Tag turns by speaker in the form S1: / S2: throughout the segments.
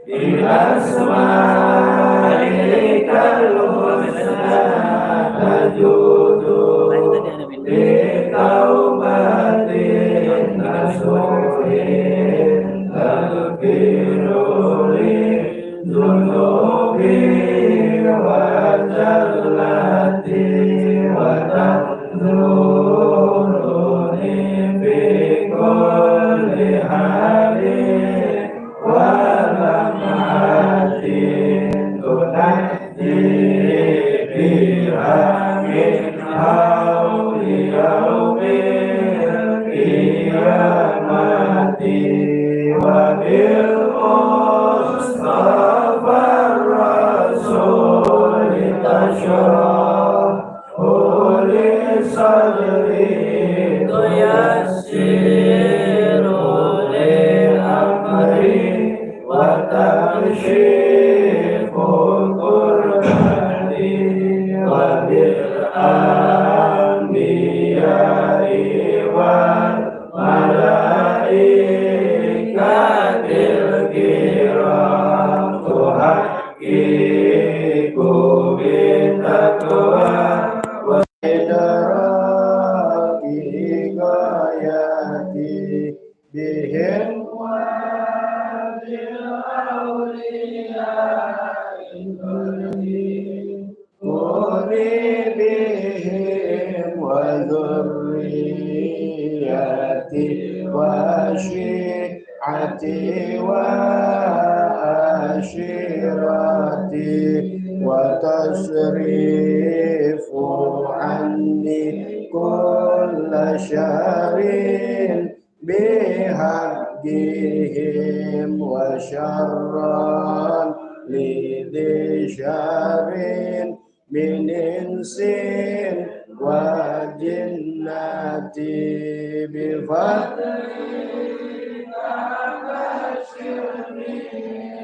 S1: Biasma'ikal husna tajudu Bitaubatin nasuhin Tadfiruli Dunubi wa zallati wa tanzuruni fi kulli halin wa lamhatin tunajji biha min hawli yaumil qiyamati wa bil mustafa rasul tashrah uli sadri tuyassiru li amri wa tamshifu qurbani wa bil anbiya'i wal malaikatil kiram tuhaqqiqu bitaqwa wa idraki ghayati bihim wajil awliya'i bihim wa dhurriyyati wa syi'ati wa ashirati wa tasrifu anni kulla syarin bihaqqihim wa syarran lidhi syarin min insin wa jinnati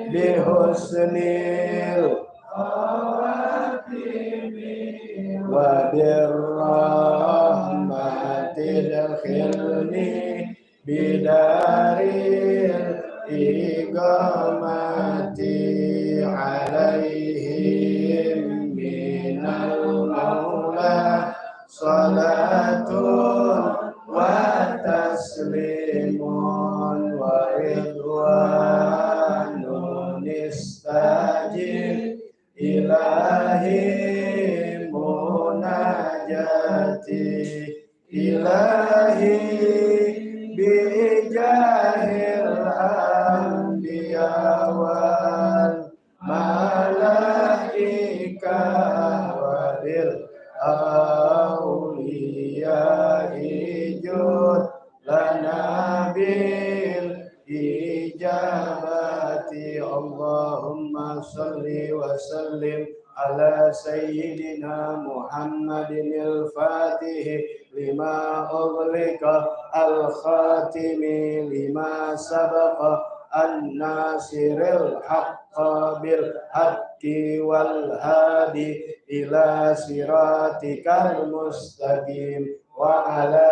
S1: bihusnil wa birrahmatil khilni bidaril iqamati alaihim minal maula salatun wa taslimun wa ridwanun istajib ilahi munajati ilahi bijahil anbiya wal malaika wa bil awliya ijud lana bil ijabati Allahumma salli wa sallim ala sayyidina Muhammadin al-fatih lima ughliqa al-khatimi lima sabaqa an-nasiril haqqa bil haqqi wal hadi ila siratikal mustaqim wa ala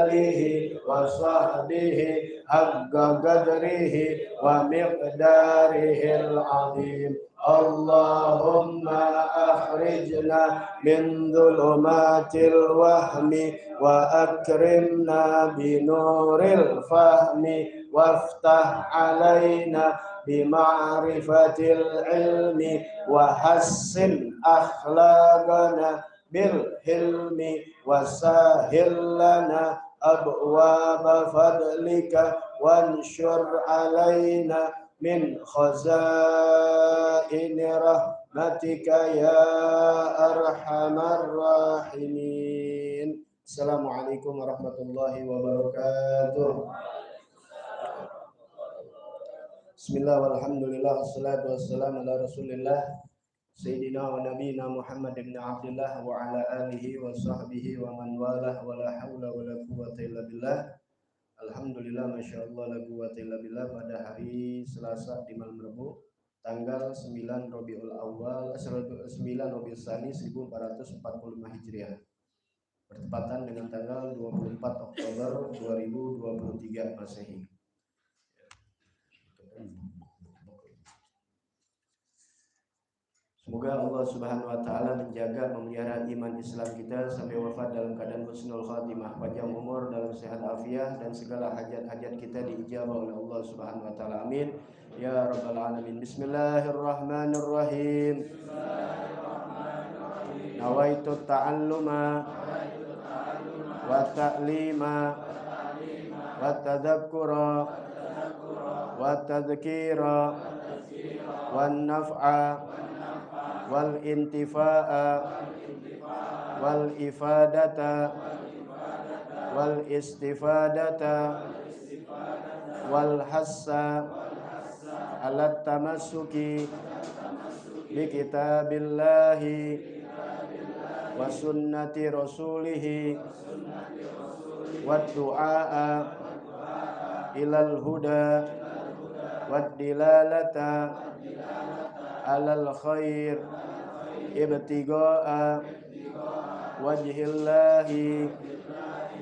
S1: alihi wa sahbihi haqqa qadrihi wa miqdarihil azim. Allahumma akhrijna min dhulumatil wahmi wa akrimna binuril fahmi waftah alaina bima'rifatil ilmi wa hassin akhlaqana bil hilmi wa sahil lana abwaba fadlika wanshur alaina min khazaini rahmatika ya arhamar rahimin. Assalamualaikum warahmatullahi wabarakatuh. Bismillah walhamdulillah wassalatu wassalamu ala rasulillah Sayyidina wa nabiyina Muhammad ibn Abdullah wa ala alihi wa sahbihi wa man walah wa la hawla wa la quwwata illa billah. Alhamdulillah, Masya Allah, la quwwata illa billah. Pada hari Selasa di malam Rabu tanggal 9 Rabiul Awal 9 Rabiul Tsani 1445 Hijriah, bertepatan dengan tanggal 24 Oktober 2023 Masehi. Semoga Allah Subhanahu wa taala menjaga memelihara iman Islam kita sampai wafat dalam keadaan husnul khatimah, panjang umur dalam sehat afiah, dan segala hajat-hajat kita diijabah oleh Allah Subhanahu wa taala. Amin ya rabbal alamin. Bismillahirrahmanirrahim. Nawaitu ta'alluma wa ta'lima wa tadhakkura wa tadhkira wan naf'a wal intifa'a wal ifadata wal istifadata wal hassa ala tamassuki bi kitabillahi wa sunnati rasulihi wa du'a ilal huda wa dilalata alal khair ibtigaa wajhillahi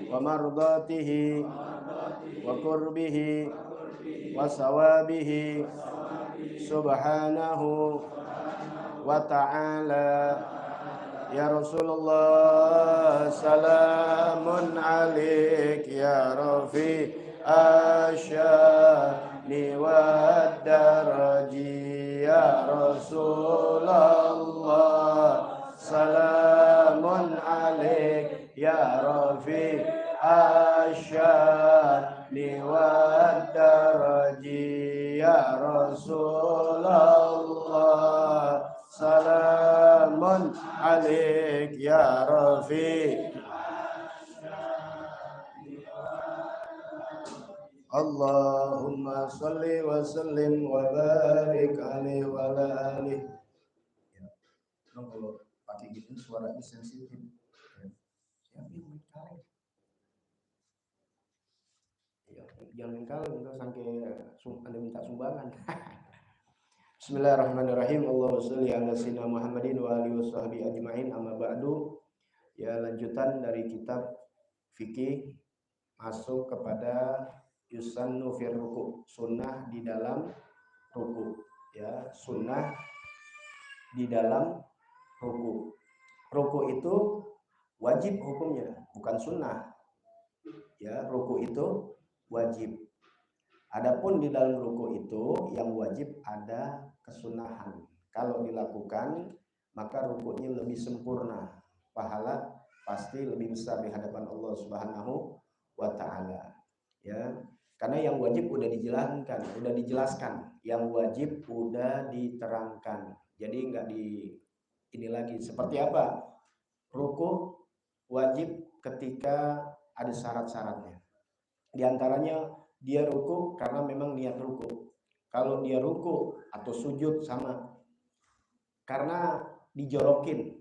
S1: wa mardatihi wa qurbihi wa sawabihi subhanahu wa ta'ala. Ya Rasulullah, salamun alaik ya Rafi asyani wa daraji. Ya Rasulullah, salamun alaik ya Rafi asyani wa daraji. Ya Rasulullah, salamun alaik ya Rafi. Allahumma salli wa sallim wa barik alaihi wa ala alihi. Ya, kalau pakai gitu suaranya sensitif. Siapa yang main kaleng? Ya, jangan main kaleng, enggak sampai Anda minta sumbangan. Bismillahirrahmanirrahim. Allahumma shalli ala sayyidina Muhammadin wa alihi washabbihi ajmain. Amma ba'du. Ya, lanjutan dari kitab fikih masuk kepada yusannu fir ruku, sunnah di dalam ruku. Ya, sunnah di dalam ruku. Ruku itu wajib hukumnya, bukan sunnah. Ya, ruku itu wajib. Adapun di dalam ruku itu yang wajib ada kesunahan. Kalau dilakukan maka rukunya lebih sempurna, pahala pasti lebih besar di hadapan Allah Subhanahu wa taala. Ya, karena yang wajib udah dijelaskan, yang wajib udah diterangkan. Jadi enggak ini lagi seperti apa? Ruku wajib ketika ada syarat-syaratnya. Di antaranya dia ruku karena memang niat ruku. Kalau dia ruku atau sujud sama karena dijorokin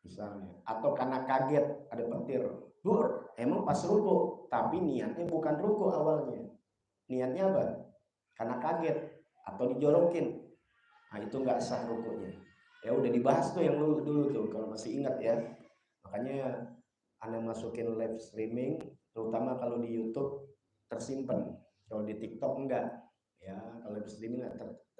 S1: misalnya, atau karena kaget ada petir, emang pas ruku tapi niatnya bukan ruku awalnya. Niatnya apa? Karena kaget atau dijorokin. Nah, itu nggak sah rukunya. Ya udah dibahas tuh yang dulu tuh kalau masih ingat ya. Makanya Anda masukin live streaming, terutama kalau di YouTube tersimpan. Kalau di TikTok enggak. Ya, kalau live streaming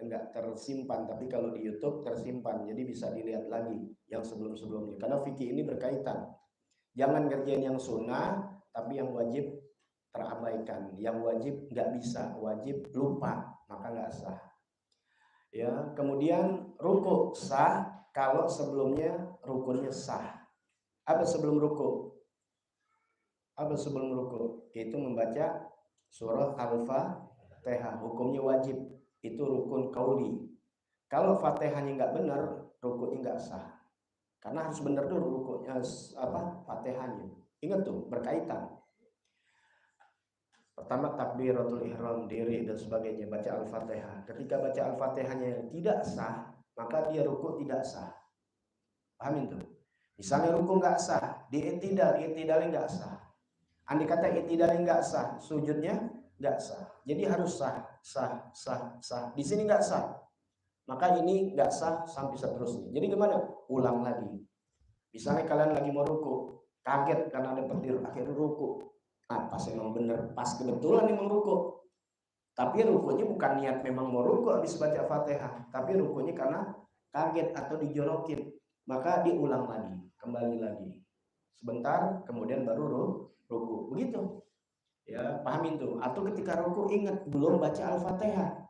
S1: enggak tersimpan, tapi kalau di YouTube tersimpan. Jadi bisa dilihat lagi yang sebelum-sebelumnya. Karena fikih ini berkaitan. Jangan kerjain yang sunnah, tapi yang wajib terabaikan. Yang wajib nggak bisa, wajib lupa, maka nggak sah. Ya, kemudian ruku sah kalau sebelumnya rukunnya sah. Apa sebelum ruku? Apa sebelum ruku? Itu membaca surah Al-Fatihah. Hukumnya wajib. Itu rukun qauli. Kalau Fatihahnya nggak benar, rukunya nggak sah. Karena harus benar dulu rukunya Fatihahnya. Ingat tuh, berkaitan. Pertama takbiratul ihram, diri dan sebagainya, baca Al-Fatihah. Ketika baca Al-Fatihahnya tidak sah, maka dia ruku tidak sah. Pahamin tuh? Misalnya ruku nggak sah, di i'tidalnya nggak sah. Andai kata i'tidalnya nggak sah, sujudnya nggak sah. Jadi harus sah. Di sini nggak sah, maka ini nggak sah sampai seterusnya. Jadi gimana? Ulang lagi. Misalnya kalian lagi mau ruku, kaget karena ada petir, akhirnya ruku. Nah, pas emang bener, pas kebetulan emang ruku. Tapi rukunya bukan niat memang mau ruku habis baca Fatihah, tapi rukunya karena kaget atau dijorokin, maka diulang lagi, kembali lagi sebentar, kemudian baru ruku. Begitu. Ya, pahamin tuh. Atau ketika ruku ingat belum baca Al-Fatihah.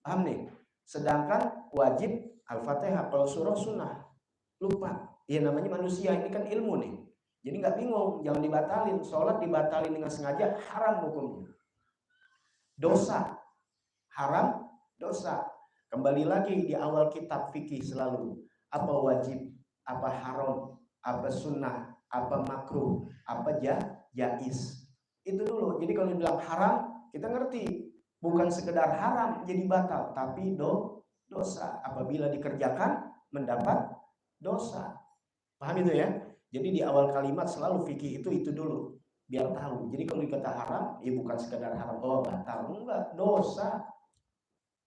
S1: Paham nih? Sedangkan wajib Al-Fatihah, kalau surah sunnah. Lupa. Ya namanya manusia, ini kan ilmu nih. Jadi nggak bingung, jangan dibatalin. Sholat dibatalin dengan sengaja, haram hukumnya. Dosa. Haram, dosa. Kembali lagi di awal kitab fikih selalu. Apa wajib, apa haram, apa sunnah, apa makruh, apa jaiz. Itu dulu. Jadi kalau dibilang haram, kita ngerti. Bukan sekedar haram jadi batal, tapi dosa. Apabila dikerjakan, mendapat dosa. Paham itu ya? Jadi di awal kalimat selalu fikih itu dulu. Biar tahu. Jadi kalau dikata haram, ya bukan sekedar haram. Oh batal. Enggak, dosa.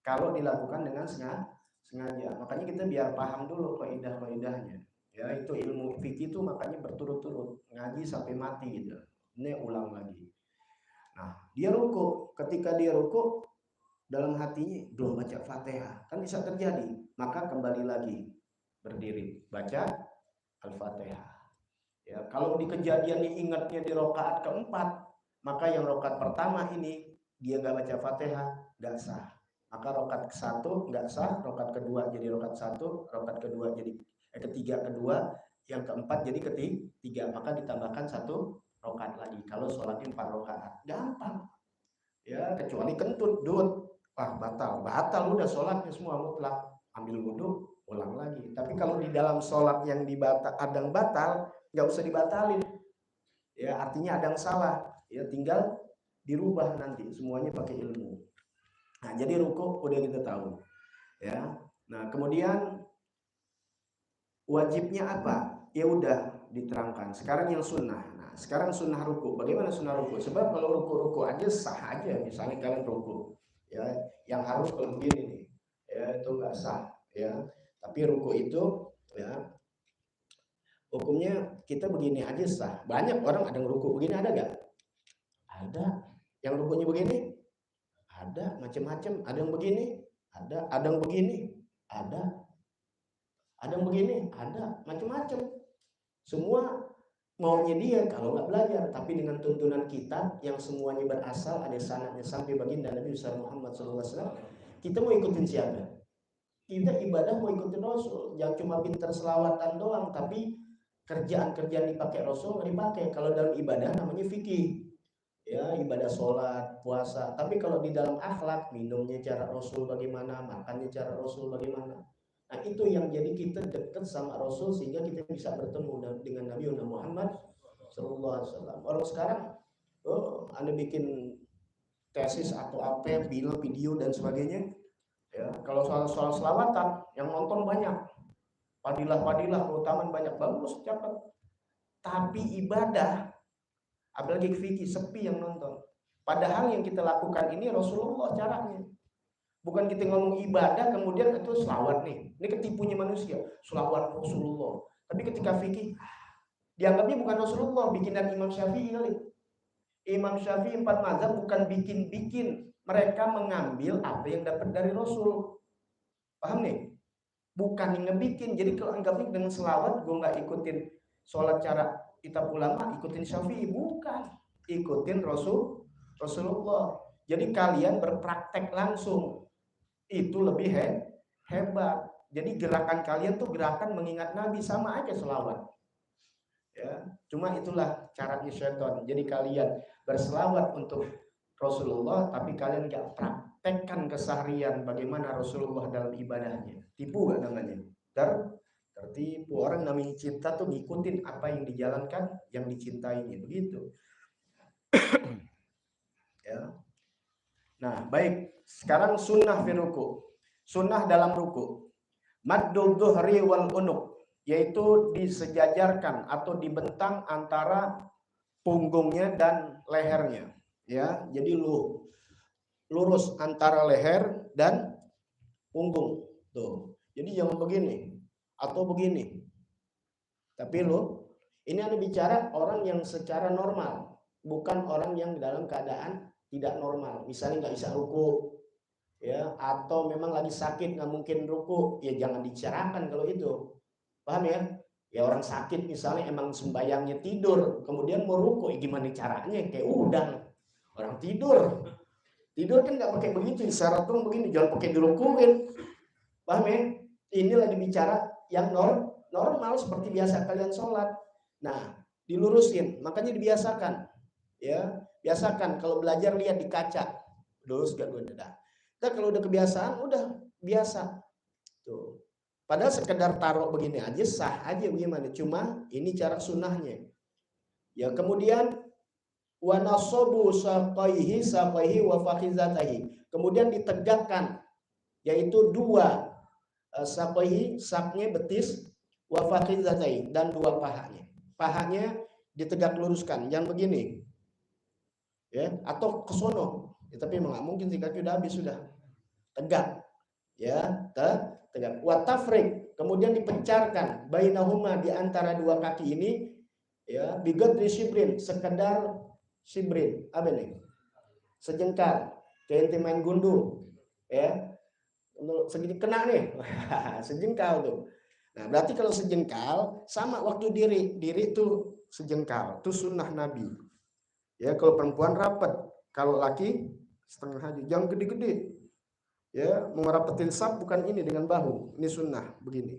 S1: Kalau dilakukan dengan sengaja. Makanya kita biar paham dulu kaidah-kaidahnya. Ya, itu ilmu fikih itu makanya berturut-turut, ngaji sampai mati gitu. Ini ulang lagi. Nah, dia ruku. Ketika dia ruku, dalam hatinya belum baca Fatihah. Kan bisa terjadi. Maka kembali lagi berdiri, baca Al-Fatihah. Ya, kalau di kejadian ini ingatnya di rakaat keempat, maka yang rakaat pertama ini dia gak baca Fatihah, gak sah. Maka rakaat ke-1 nggak sah, rakaat kedua jadi rakaat 1, rakaat kedua jadi ketiga kedua, yang keempat jadi ketiga, maka ditambahkan 1 rakaat lagi. Kalau sholatnya 4 rakaat, gampang. Ya, kecuali kentut, wah batal udah sholatnya semua mutlak. Ambil wudhu, ulang lagi. Tapi kalau di dalam sholat yang adang batal, nggak usah dibatalin. Ya, artinya adang salah. Ya, tinggal dirubah nanti. Semuanya pakai ilmu. Nah, jadi ruku udah kita tahu. Ya. Nah, kemudian wajibnya apa? Ya udah diterangkan. Sekarang yang sunnah. Nah, sekarang sunnah ruku. Bagaimana sunnah ruku? Sebab kalau ruku aja sah aja. Misalnya kalian ruku, ya, yang harus kalau begini nih, ya itu nggak sah. Ya, tapi ruku itu, ya, hukumnya kita begini aja sah. Banyak orang ada yang ruku begini, ada gak? Ada. Yang rukunya begini? Ada. Macam-macam. Ada yang begini? Ada. Ada yang begini? Ada. Ada yang begini? Ada. Macam-macam. Semua maunya dia kalau nggak belajar, tapi dengan tuntunan kitab yang semuanya berasal ada sanadnya sampai baginda Nabi Muhammad SAW. Kita mau ikutin siapa? Kita ibadah mau ikutin Rasul. Jangan cuma pinter selawatan doang, tapi kerjaan-kerjaan dipakai Rasul nggak dipakai. Kalau dalam ibadah namanya fikih, ya ibadah sholat, puasa. Tapi kalau di dalam akhlak, minumnya cara Rasul bagaimana, makannya cara Rasul bagaimana. Nah itu yang jadi kita dekat sama Rasul sehingga kita bisa bertemu dengan Nabi Muhammad SAW. Orang sekarang, Anda bikin tesis atau apa, video dan sebagainya. Ya, kalau soal selawatan yang nonton banyak, fadilah keutamaan banyak, bagus catat. Tapi ibadah, apalagi fikih, sepi yang nonton. Padahal yang kita lakukan ini Rasulullah caranya. Bukan kita ngomong ibadah kemudian itu selawat nih. Ini ketipunya manusia, selawat Rasulullah. Tapi ketika fikih dianggapnya bukan Rasulullah, bikinan Imam Syafi'i kali. Imam Syafi'i 4 mazhab bukan bikin-bikin. Mereka mengambil apa yang dapat dari Rasul. Paham nih? Bukan yang ngebikin. Jadi kalau anggapnya dengan selawat, gue nggak ikutin sholat cara kitab ulama, ikutin Syafi'i. Bukan. Ikutin Rasulullah. Jadi kalian berpraktek langsung. Itu lebih hebat. Jadi gerakan kalian tuh gerakan mengingat Nabi, sama aja selawat. Ya, cuma itulah caranya syaitan. Jadi kalian berselawat untuk Rasulullah, tapi kalian nggak praktekkan keseharian bagaimana Rasulullah dalam ibadahnya. Tipu gak namanya? Tertipu. Orang namanya cinta tuh ngikutin apa yang dijalankan, yang dicintainya, begitu. Ya. Nah, baik. Sekarang sunnah fi ruku. Sunnah dalam ruku. Maddul dhuhri wal unuq, yaitu disejajarkan atau dibentang antara punggungnya dan lehernya. Ya, jadi lurus antara leher dan punggung. Tuh. Jadi jangan begini atau begini. Tapi ini ada bicara orang yang secara normal, bukan orang yang dalam keadaan tidak normal. Misalnya nggak bisa ruku, ya, atau memang lagi sakit nggak mungkin ruku, ya jangan dibicarakan kalau itu, paham ya? Ya orang sakit misalnya emang sembayangnya tidur, kemudian mau ruku, ya gimana caranya? Kayak udang, orang tidur kan nggak pakai begitu, isyarat tuh begini, jangan pakai dirukuin, paham ya? Ini lagi bicara yang normal seperti biasa kalian sholat. Nah, dilurusin, makanya dibiasakan, ya, biasakan kalau belajar lihat di kaca, lurus gak gue dah. Nah, kalau udah kebiasaan, udah biasa tuh. Padahal sekedar taruh begini aja sah aja bagaimana, cuma ini cara sunnahnya. Ya, kemudian wa nasabu saqaihi wa fakhizatahi. Kemudian ditegakkan, yaitu dua saqaihi, saknya betis, wa fakhizatahi, dan dua pahanya. Pahanya ditegak luruskan, yang begini. Ya, atau ke sono. Ya, tapi memang mungkin sih kaki udah habis sudah. Tegak. Ya, tegak. Wa tafriq, kemudian dipencarkan bainahuma, di antara dua kaki ini, ya, bigadri shibrin, sekedar shibrin, apa nih? Sejengkal. Kayak ente main gundu, ya. Segini kena nih. Sejengkal tuh. Nah, berarti kalau sejengkal sama waktu diri tuh sejengkal, itu sunnah Nabi. Ya, kalau perempuan rapat, kalau laki setengah aja, jangan gede-gede. Ya, mau ngerapetin sap bukan ini dengan bahu, ini sunnah begini.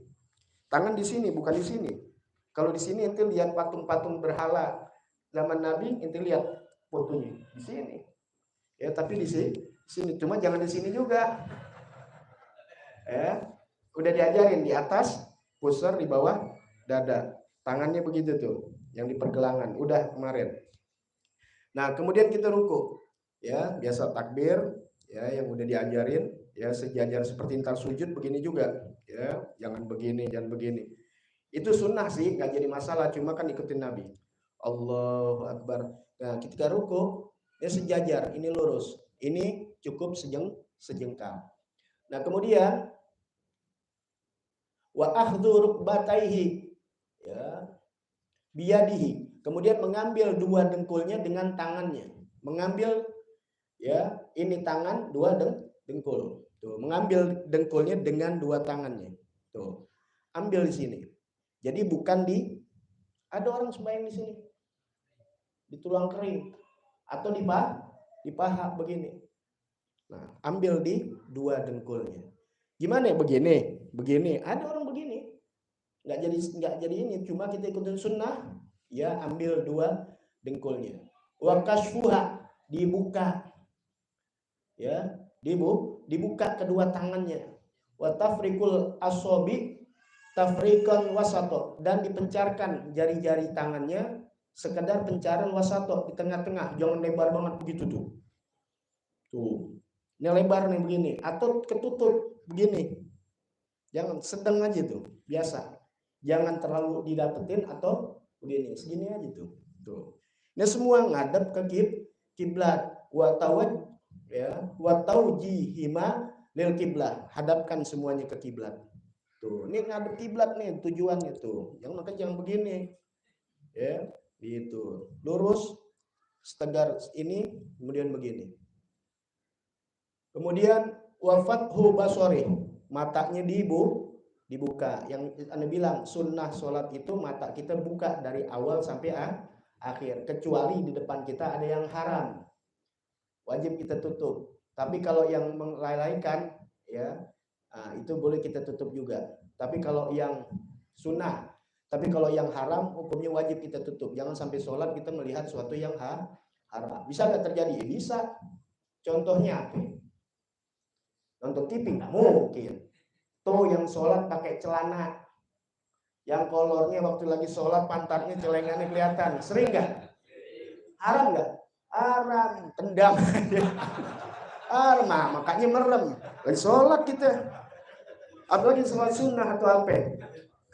S1: Tangan di sini bukan di sini. Kalau di sini ente lihat patung-patung berhala zaman Nabi, ente lihat fotonya di sini. Ya, tapi di sini, cuma jangan di sini juga. Ya, udah diajarin di atas pusar, di bawah dada. Tangannya begitu tuh, yang di pergelangan. Udah kemarin. Nah, kemudian kita ruku. Ya, biasa takbir, ya, yang udah diajarin, ya, sejajar seperti entar sujud begini juga, ya, jangan begini, jangan begini. Itu sunnah sih, nggak jadi masalah, cuma kan ikutin Nabi. Allahu Akbar. Nah, ketika ruku, ya sejajar, ini lurus, ini cukup sejengkal. Nah, kemudian wa akhdhu rukbataihi, ya, biyadihi, kemudian mengambil dua dengkulnya dengan tangannya, mengambil, ya, ini tangan dua dengkul tuh, mengambil dengkulnya dengan dua tangannya tuh, ambil di sini. Jadi bukan ada orang sembahyang di sini di tulang kering atau di paha begini. Nah, ambil di dua dengkulnya. Gimana ya begini, ada orang begini, nggak jadi ini, cuma kita ikutin sunnah, ya, ambil dua dengkulnya. Wa kasfuha, dibuka, ya, dibuka kedua tangannya. Wa tafrikul asobi tafrikan wasato, dan dipencarkan jari-jari tangannya sekedar pencaran wasato, di tengah-tengah, jangan lebar banget begitu tuh. Ini lebar nih begini, atau ketutup begini. Jangan, sedang aja tuh, biasa. Jangan terlalu didapetin atau begini, segini aja tuh. Ini semua ngadep ke kiblat. Wa tawaj, ya, wa taujihima lil kiblat. Hadapkan semuanya ke kiblat. Tuh, ini ngadep kiblat nih tujuannya tuh. Jangan begini. Ya, gitu. Lurus, setegar ini, kemudian begini. Kemudian wafathu basori, matanya dibuka. Yang Anda bilang sunnah sholat itu mata kita buka dari awal sampai akhir, kecuali di depan kita ada yang haram, wajib kita tutup. Tapi kalau yang melalaikan, ya, itu boleh kita tutup juga. Tapi kalau yang sunnah, tapi kalau yang haram hukumnya wajib kita tutup. Jangan sampai sholat kita melihat suatu yang haram. Bisa nggak terjadi? Bisa. Contohnya apa? Nonton TV nggak mungkin. Tuh yang sholat pakai celana, yang kolornya waktu lagi sholat pantatnya celengannya kelihatan, sering nggak? Haram nggak? Haram, tendang aja. Haram, makanya merem. Lagi sholat kita, apalagi sholat sunnah atau apa?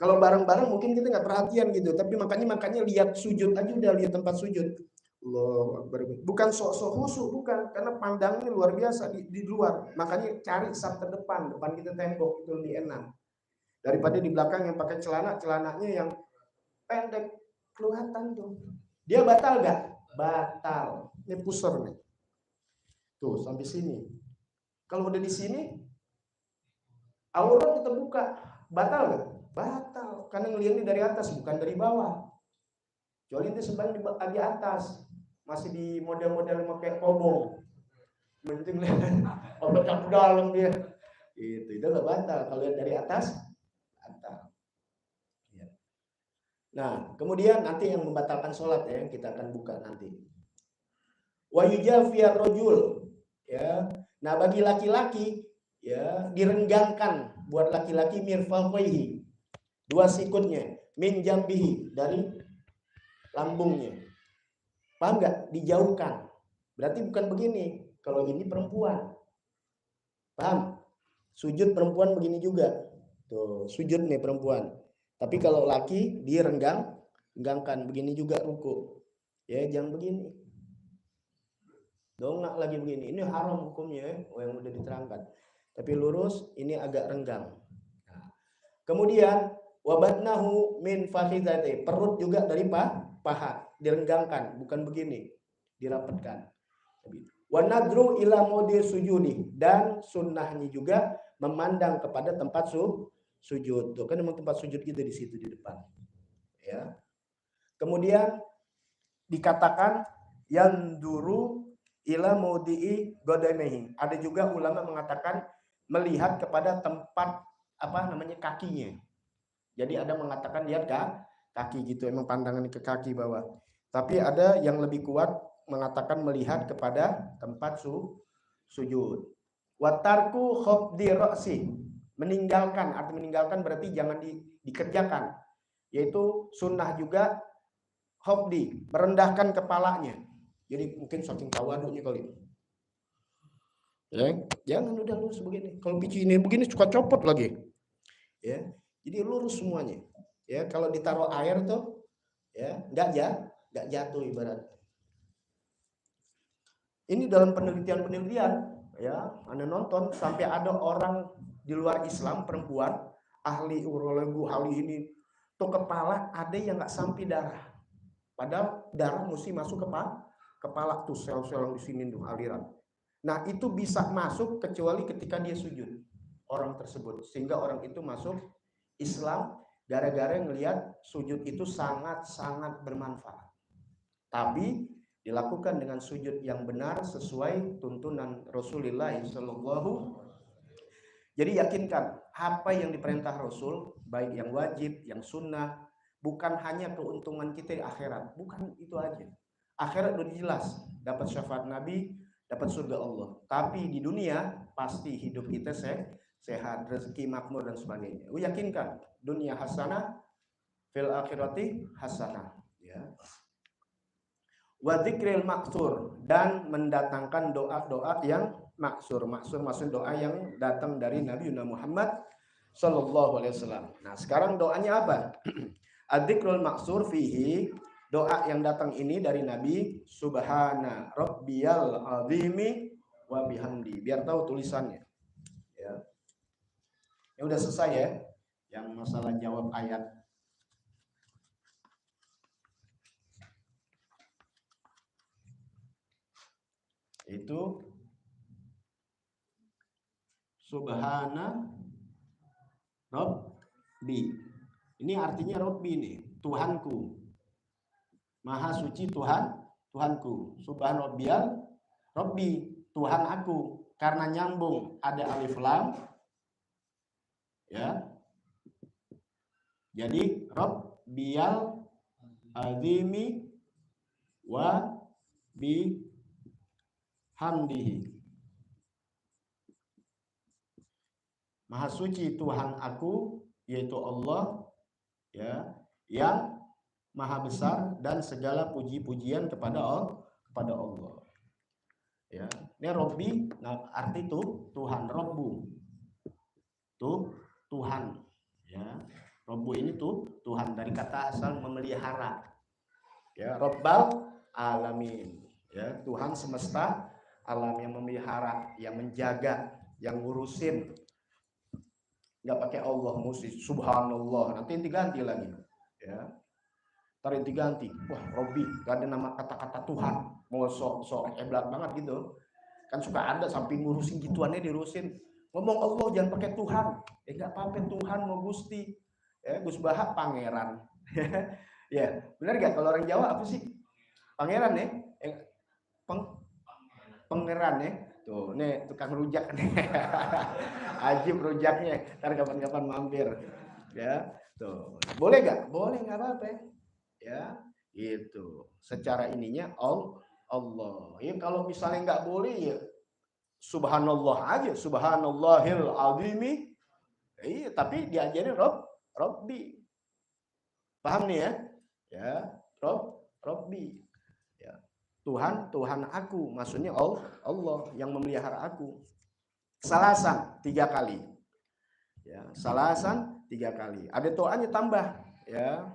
S1: Kalau bareng-bareng mungkin kita nggak perhatian gitu, tapi makanya lihat sujud aja, udah lihat tempat sujud. Allahu Akbar. Bukan sok-sok khusyuk, bukan, karena pandangnya luar biasa di luar. Makanya cari saf terdepan, depan kita tembok, itu lebih enak. Daripada di belakang yang pakai celananya yang pendek, kelihatan tuh. Dia batal nggak? Batal. Ini pusar nih. Tuh sampai sini. Kalau udah di sini, aurat kita buka, batal nggak? Batal, karena ngelihatnya dari atas bukan dari bawah. Kecuali itu sebenarnya di atas, masih di model-model pakai kobong, penting lihat obat ke dalam dia, itu nggak batal. Kalau lihat dari atas, batal. Ya. Nah, kemudian nanti yang membatalkan sholat ya, kita akan buka nanti. Wa yujafiyar rojul, ya. Nah, bagi laki-laki ya direnggangkan buat laki-laki mirfaqaihi, dua sikutnya, min jambihi, dari lambungnya. Paham nggak? Dijauhkan. Berarti bukan begini. Kalau ini perempuan, paham? Sujud perempuan begini juga. Tuh, sujud nih perempuan. Tapi kalau laki renggangkan begini juga ruku. Ya, jangan begini. Dongak lagi begini. Ini haram hukumnya, yang udah diterangkan. Tapi lurus, ini agak renggang. Nah, kemudian wabatnahu min fakhidati, perut juga dari paha direnggangkan, bukan begini, dirapatkan. Wanadru ila modi sujudi, dan sunnahnya juga memandang kepada tempat sujud. Tuh kan memang tempat sujud kita di situ di depan. Ya. Kemudian dikatakan yang duru ila modi'i godamehi. Ada juga ulama mengatakan melihat kepada tempat kakinya. Jadi ada mengatakan lihat kaki gitu, emang pandangan ke kaki bawah. Tapi ada yang lebih kuat mengatakan melihat kepada tempat sujud. Watarku khobdi roksi, meninggalkan, arti meninggalkan berarti jangan dikerjakan, yaitu sunnah juga khobdi, merendahkan kepalanya. Jadi mungkin saking tawaduknya kali. Ya, jangan udah lurus begini. Kalau ini begini suka copot lagi. Ya, jadi lurus semuanya. Ya, kalau ditaruh air tuh, ya nggak jatuh ibarat. Ini dalam penelitian ya, Anda nonton sampai ada orang di luar Islam perempuan ahli urologi, ahli ini tuh kepala ada yang nggak sampai darah, padahal darah mesti masuk ke kepala tuh sel-sel di sini tuh aliran. Nah itu bisa masuk kecuali ketika dia sujud orang tersebut, sehingga orang itu masuk Islam gara-gara ngelihat sujud itu sangat-sangat bermanfaat. Tapi dilakukan dengan sujud yang benar sesuai tuntunan Rasulullah SAW. Jadi yakinkan apa yang diperintah Rasul, baik yang wajib, yang sunnah, bukan hanya keuntungan kita di akhirat, bukan itu aja. Akhirat udah jelas, dapat syafaat Nabi, dapat surga Allah. Tapi di dunia pasti hidup kita sehat, rezeki makmur dan sebagainya. Yakinkan dunia hasanah, fil akhirati hasanah. Ya. Wa dzikril maksur, dan mendatangkan doa-doa yang maksur. Maksur maksud doa yang datang dari Nabi Muhammad sallallahu alaihi wasallam. Nah, sekarang doanya apa? Adzikrul maksur fihi, doa yang datang ini dari Nabi, subhana rabbiyal azimi wa bihamdi. Biar tahu tulisannya. Ya. Ya udah selesai ya yang masalah jawab ayat. Itu subhana Rabbi. Ini artinya Rabbi nih, Tuhanku. Maha suci Tuhanku. Subhan Rabbiyal Rabbi, Tuhan aku. Karena nyambung ada alif lam. Ya. Jadi Rabbiyal azimi wa bi hamdihi. Maha suci Tuhan aku, yaitu Allah, ya, yang maha besar dan segala puji-pujian kepada Allah. Ya, ini Robbi, nah arti itu Tuhan, Robbu, tuh Tuhan, ya, Robbu ini tuh Tuhan dari kata asal memelihara, ya, Robbal alamin, ya, Tuhan semesta alam yang memelihara, yang menjaga, yang ngurusin. Nggak pakai Allah, mesti subhanallah, nanti diganti lagi, ya, tarik diganti, wah Robbi, gak ada nama kata-kata Tuhan, mau sok hebat banget gitu, Kan suka ada sampai ngurusin gituannya diurusin. Ngomong Allah jangan pakai Tuhan. Enggak apa-apa Tuhan mau Gusti. Gus Baha pangeran. Ya, benar gak kalau orang Jawa apa sih? Pangeran ya? Pangeran ya? Tuh, nih tukang rujak nih. Ajib rujaknya. Ntar kapan-kapan mampir. Ya, tuh. Boleh gak? Boleh, nggak apa-apa. Ya, itu. Secara ininya Allah. Ya kalau misalnya nggak boleh ya subhanallah aja, subhanallahil azimi. Iya, tapi diajarin Robbi. Paham nih ya? Ya, Robbi. Ya. Tuhan aku, maksudnya Allah yang memelihara aku. Salasan 3 kali. Ya, salasan 3 kali. Ada doanya tambah, ya.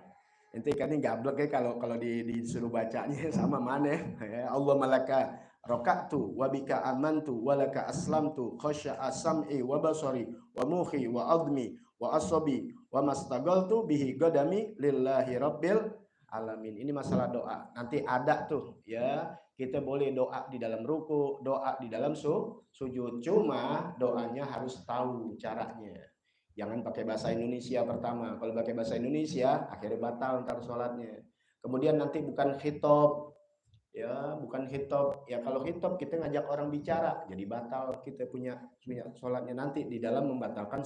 S1: Nanti kan ini gablek ya kalau disuruh bacanya sama mana ya. Allah malaka rokatu wabika amantu walaka aslamtu khasya'a sam'i wa basari wa mukhi wa admi wa asabi wa mastagaltu bihi godami lillahi rabbil alamin. Ini masalah doa. Nanti ada tuh ya. Kita boleh doa di dalam ruku, doa di dalam sujud. Cuma doanya harus tahu caranya. Jangan pakai bahasa Indonesia pertama. Kalau pakai bahasa Indonesia, akhirnya batal ntar sholatnya. Kemudian nanti bukan khitab, ya bukan khitab. Ya kalau khitab kita ngajak orang bicara, jadi batal kita punya sholatnya nanti di dalam membatalkan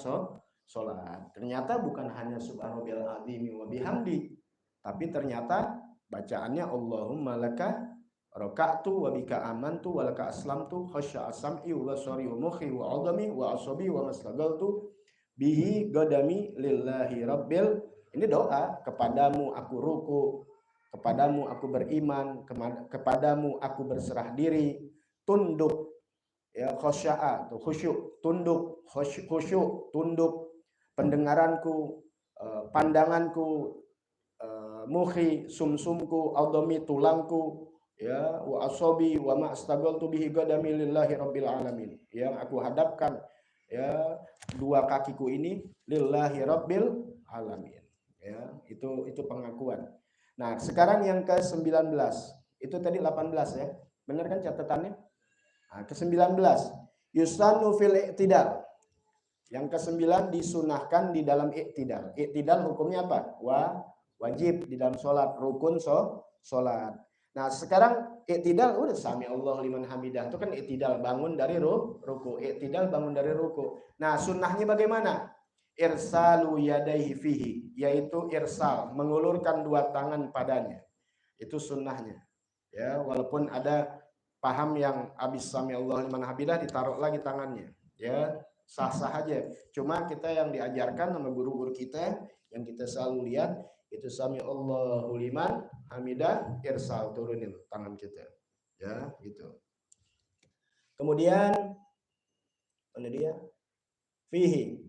S1: sholat. Ternyata bukan hanya subhanallahil azim wa bihamdi, tapi ternyata bacaannya Allahumma laka raka'tu wa bika amantu wa laka aslamtu khasya'a sam'i wa basari wa mukhi wa 'azami wa asabi wa maslagaltu bihi godami lillahi rabbil. Ini doa. Kepadamu aku ruku, kepadamu aku beriman, kepadamu aku berserah diri, tunduk ya, khosya'a tuh khusyuk, tunduk khusyuk, tunduk pendengaranku, pandanganku, muhi sumsumku, adomi tulangku, ya wa asobi wa ma astagaltu bihi godami lillahi rabbil alamin. Yang aku hadapkan ya 2 kakiku ini lillahi rabbil alamin. Ya, itu pengakuan. Nah, sekarang yang ke-19. Itu tadi 18 ya. Benar kan catatannya? Nah, ke-19 yusanu fil i'tidal. Yang ke-9 disunahkan di dalam i'tidal. I'tidal hukumnya apa? Wajib di dalam sholat, rukun sholat. Nah, sekarang i'tidal udah sami Allah liman hamidah. Itu kan i'tidal bangun dari ruku. I'tidal bangun dari ruku. Nah, sunnahnya bagaimana? Irsalu yadaihi fihi, yaitu irsal, mengulurkan 2 tangan padanya. Itu sunnahnya. Ya, walaupun ada paham yang habis sami Allah liman hamidah ditaruh lagi tangannya. Ya, sah-sah aja. Cuma kita yang diajarkan sama guru-guru kita yang kita selalu lihat itu sami Allahu liman hamidah, irsal, turunin tangan kita. Ya, gitu. Kemudian mana dia? Fihi.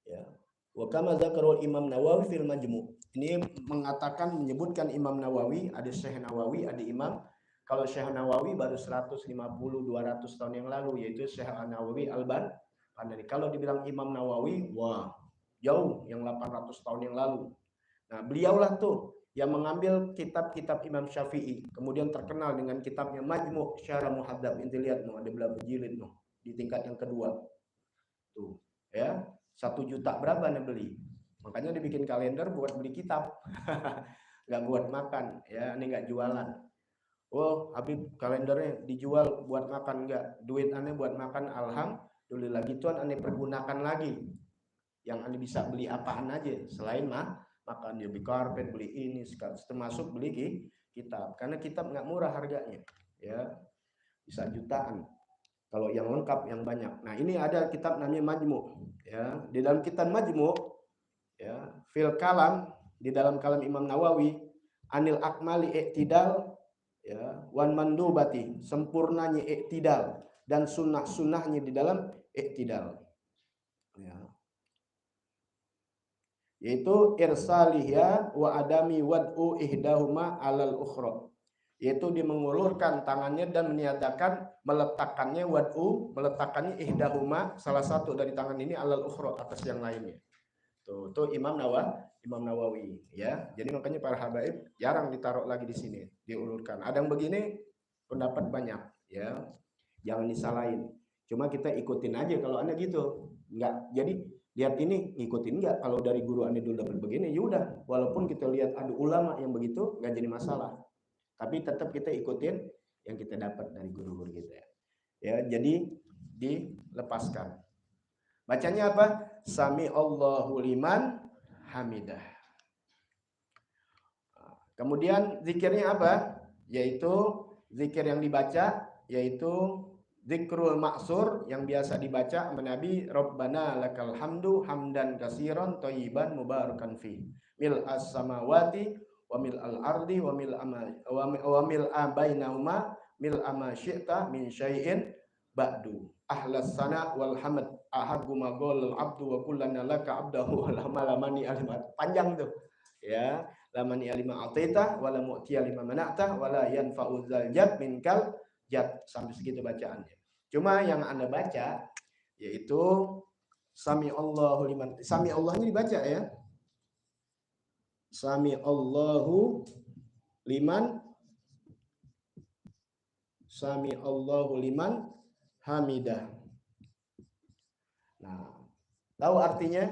S1: Ya. Wa kama dzakarul Imam Nawawi fil Majmu'. Ini mengatakan menyebutkan Imam Nawawi, ada Syekh Nawawi, ada Imam. Kalau Syekh Nawawi baru 150 200 tahun yang lalu, yaitu Syekh Nawawi Al-Albani. Kalau dibilang Imam Nawawi, wah, jauh yang 800 tahun yang lalu. Nah, beliaulah tuh yang mengambil kitab-kitab Imam Syafi'i, kemudian terkenal dengan kitabnya Majmu' Syarah Muhadzab. Inti lihat no, ada berapa jilid no, di tingkat yang kedua. Tuh, ya. 1 juta berapa nih beli? Makanya dibikin kalender buat beli kitab. Nggak buat makan, ya, ini nggak jualan. Oh, Habib kalendernya dijual buat makan, enggak. Duit aneh buat makan, alhamdulillah. Gituan aneh pergunakan lagi. Yang aneh bisa beli apaan aja selain makan, dia beli karpet, beli ini, termasuk beli kitab. Karena kitab nggak murah harganya, ya, bisa jutaan. Kalau yang lengkap, yang banyak. Nah, ini ada kitab namanya Majmu'. Ya, di dalam kitab Majmu', ya, fil kalam, di dalam kalam Imam Nawawi, anil akmali i'tidal, ya, wan mandubati, sempurnanya i'tidal dan sunnah-sunnahnya di dalam i'tidal. Ya. Yaitu irsalihya wa adami wad'u ihdahuma alal ukhra. Yaitu dia mengulurkan tangannya dan meniadakan meletakkannya meletakkannya ihdahuma, salah satu dari tangan ini alal ukhra, atas yang lainnya. Tuh Imam Nawawi ya. Jadi makanya para habaib jarang ditaruh lagi di sini, diulurkan. Ada yang begini pendapat banyak. Ya, jangan disalahin. Cuma kita ikutin aja kalau Anda gitu. Enggak. Jadi lihat ini ngikutin enggak, kalau dari guru Anda dulu dapat begini ya udah, walaupun kita lihat ada ulama yang begitu enggak jadi masalah. Tapi tetap kita ikutin yang kita dapat dari guru-guru kita. Ya, jadi dilepaskan. Bacanya apa? Sami Allahu liman hamidah. Kemudian zikirnya apa? Yaitu zikir yang dibaca, yaitu zikrul maksur yang biasa dibaca Nabi, Rabbana lakal hamdu hamdan katsiran thayyiban mubarakan fi mil as-samawati wa mil al-ardi wa mil bainahuma mil ama syi'ta min syai'in ba'du ahlas sana wal hamd ahadgu magol abdu wa kullana laka abdahu lamalani alimat. Panjang tuh ya, lamani alima atita wala mu'tiya lima mana'ta wala yanfa'u dzal jad minkal jad, sampai segitu bacaannya. Cuma yang Anda baca yaitu sami Allahu liman, sami Allahnya dibaca ya, sami Allahu liman, sami Allahu liman hamidah. Nah, tahu artinya?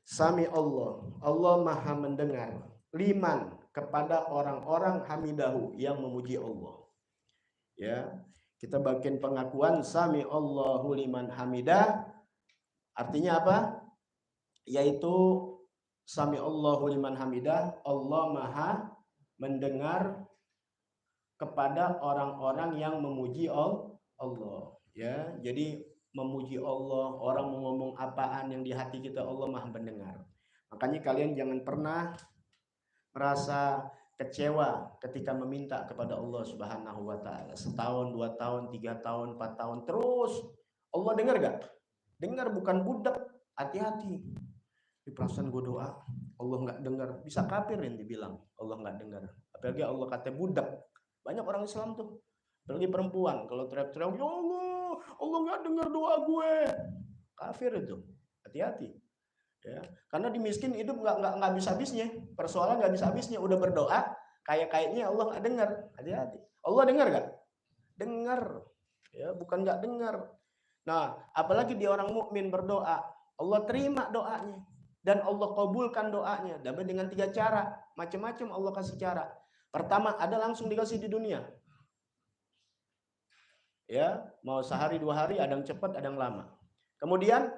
S1: Sami Allah, Allah maha mendengar, liman kepada orang-orang hamidahu yang memuji Allah. Ya, kita bikin pengakuan sami Allahu liman hamidah. Artinya apa? Yaitu sami Allahu liman hamidah, Allah maha mendengar kepada orang-orang yang memuji Allah. Ya, jadi memuji Allah, orang mau ngomong apaan yang di hati kita, Allah maha mendengar. Makanya kalian jangan pernah merasa kecewa ketika meminta kepada Allah Subhanahu wa taala. Setahun, 2 tahun, 3 tahun, 4 tahun terus. Allah dengar gak? Dengar, bukan budak. Hati-hati. Di perasaan gue doa, Allah nggak dengar. Bisa kafir yang dibilang Allah nggak dengar. Apalagi Allah kata budak. Banyak orang Islam tuh, apalagi perempuan, kalau teriak-teriak, ya Allah nggak dengar doa gue. Kafir itu. Hati-hati. Ya, karena di miskin hidup nggak habis habisnya, persoalan nggak habis habisnya. Udah berdoa kayaknya Allah nggak dengar. Hati-hati. Allah dengar nggak? Dengar. Ya, bukan nggak dengar. Nah, apalagi dia orang mukmin berdoa, Allah terima doanya dan Allah kabulkan doanya. Dapat dengan 3 cara, macam-macam Allah kasih cara. Pertama, ada langsung dikasih di dunia. Ya, mau sehari 2 hari, ada yang cepat, ada yang lama. Kemudian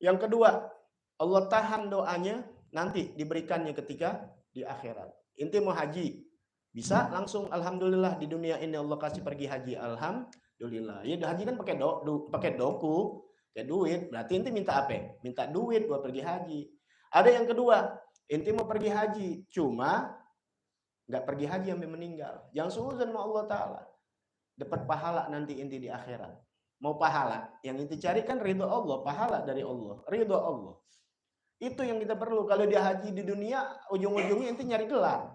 S1: yang kedua, Allah tahan doanya, nanti diberikannya ketika di akhirat. Inti mau haji, bisa langsung alhamdulillah di dunia ini Allah kasih pergi haji, alhamdulillah. Ya haji kan pakai doku, kayak duit. Berarti inti minta apa? Minta duit buat pergi haji. Ada yang kedua, inti mau pergi haji, cuma nggak pergi haji sampai meninggal. Yang suuzon sama Allah Ta'ala. Dapat pahala nanti inti di akhirat. Mau pahala, yang inti cari kan ridho Allah, pahala dari Allah, ridho Allah. Itu yang kita perlu. Kalau dia haji di dunia, ujung-ujungnya inti nyari gelar.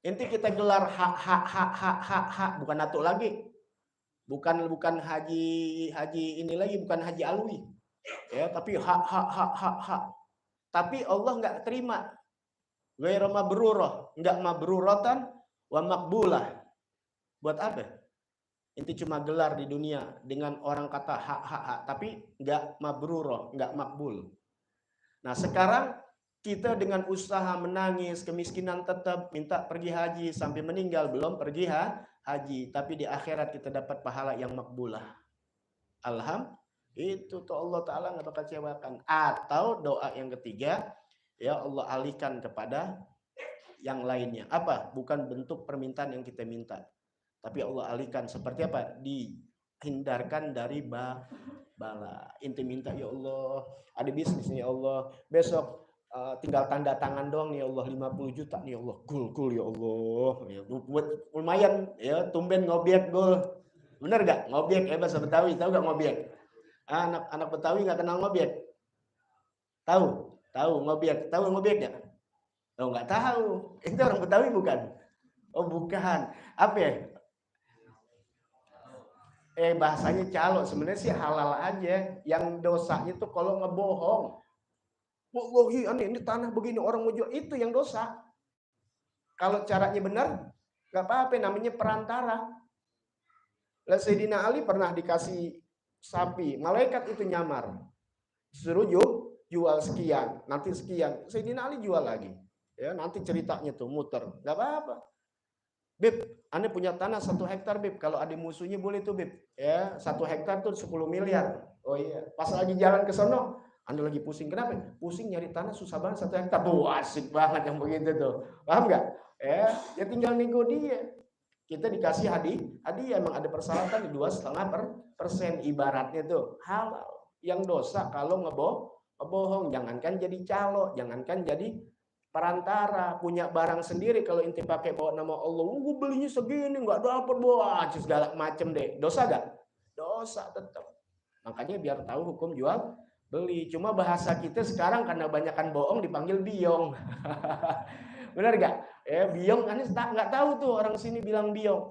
S1: Inti kita gelar hak, bukan atuk lagi. Bukan haji ini lagi, bukan haji alwi. Ya, tapi hak. Tapi Allah nggak terima. Ghairu mabrurah, nggak mabruratan wa makbulah. Buat apa? Inti cuma gelar di dunia dengan orang kata hak, tapi nggak mabrurah, nggak makbul. Nah, sekarang kita dengan usaha menangis, kemiskinan tetap, minta pergi haji, sampai meninggal belum pergi haji. Tapi di akhirat kita dapat pahala yang makbulah. Alhamdulillah, itu tuh Allah Ta'ala nggak bakal kecewakan. Atau doa yang ketiga, ya Allah alihkan kepada yang lainnya. Apa? Bukan bentuk permintaan yang kita minta. Tapi Allah alihkan seperti apa? Dihindarkan dari bala. Inti minta, ya Allah, ada bisnis nih ya Allah, besok tinggal tanda tangan doang nih ya Allah, 50 juta nih ya Allah, gul ya Allah, ya, buat lumayan ya, tumben ngobiek gul. Bener gak? Ngobiek ya bahasa Betawi, tahu gak ngobiek? Anak Betawi gak kenal ngobiek? Tahu ngobiek, tahu ngobiek gak? Oh nggak tahu, itu orang Betawi bukan? Oh bukan, apa ya? Bahasanya calo, sebenarnya sih halal aja. Yang dosanya tuh kalau ngebohong. Wallahi ini tanah begini orang mau jual, itu yang dosa. Kalau caranya benar, nggak apa-apa, namanya perantara. Lah Sayyidina Ali pernah dikasih sapi, malaikat itu nyamar. Suruh jual sekian, nanti sekian. Sayyidina Ali jual lagi. Ya, nanti ceritanya tuh muter. Enggak apa-apa. Bib, Anda punya tanah 1 hektar, Bib. Kalau ada musuhnya boleh tuh, Bib. Ya, 1 hektar tuh 10 miliar. Oh iya, pas lagi jalan ke sono, Anda lagi pusing. Kenapa? Pusing nyari tanah susah banget 1 hektar. Tuh asik banget yang begitu tuh. Paham nggak? Ya tinggal nego dia. Kita dikasih hadiah emang ada persyaratan di 2,5% ibaratnya tuh halal. Yang dosa kalau ngebohong, jangankan jadi calo, jangankan jadi perantara, punya barang sendiri kalau inti pakai bawa nama Allah, gue belinya segini nggak dapat bawa segala macem deh, dosa gak? Dosa tetap. Makanya biar tahu hukum jual beli. Cuma bahasa kita sekarang karena banyakan bohong dipanggil biong. Benar gak? Biong, Anda nggak tahu tuh orang sini bilang biong.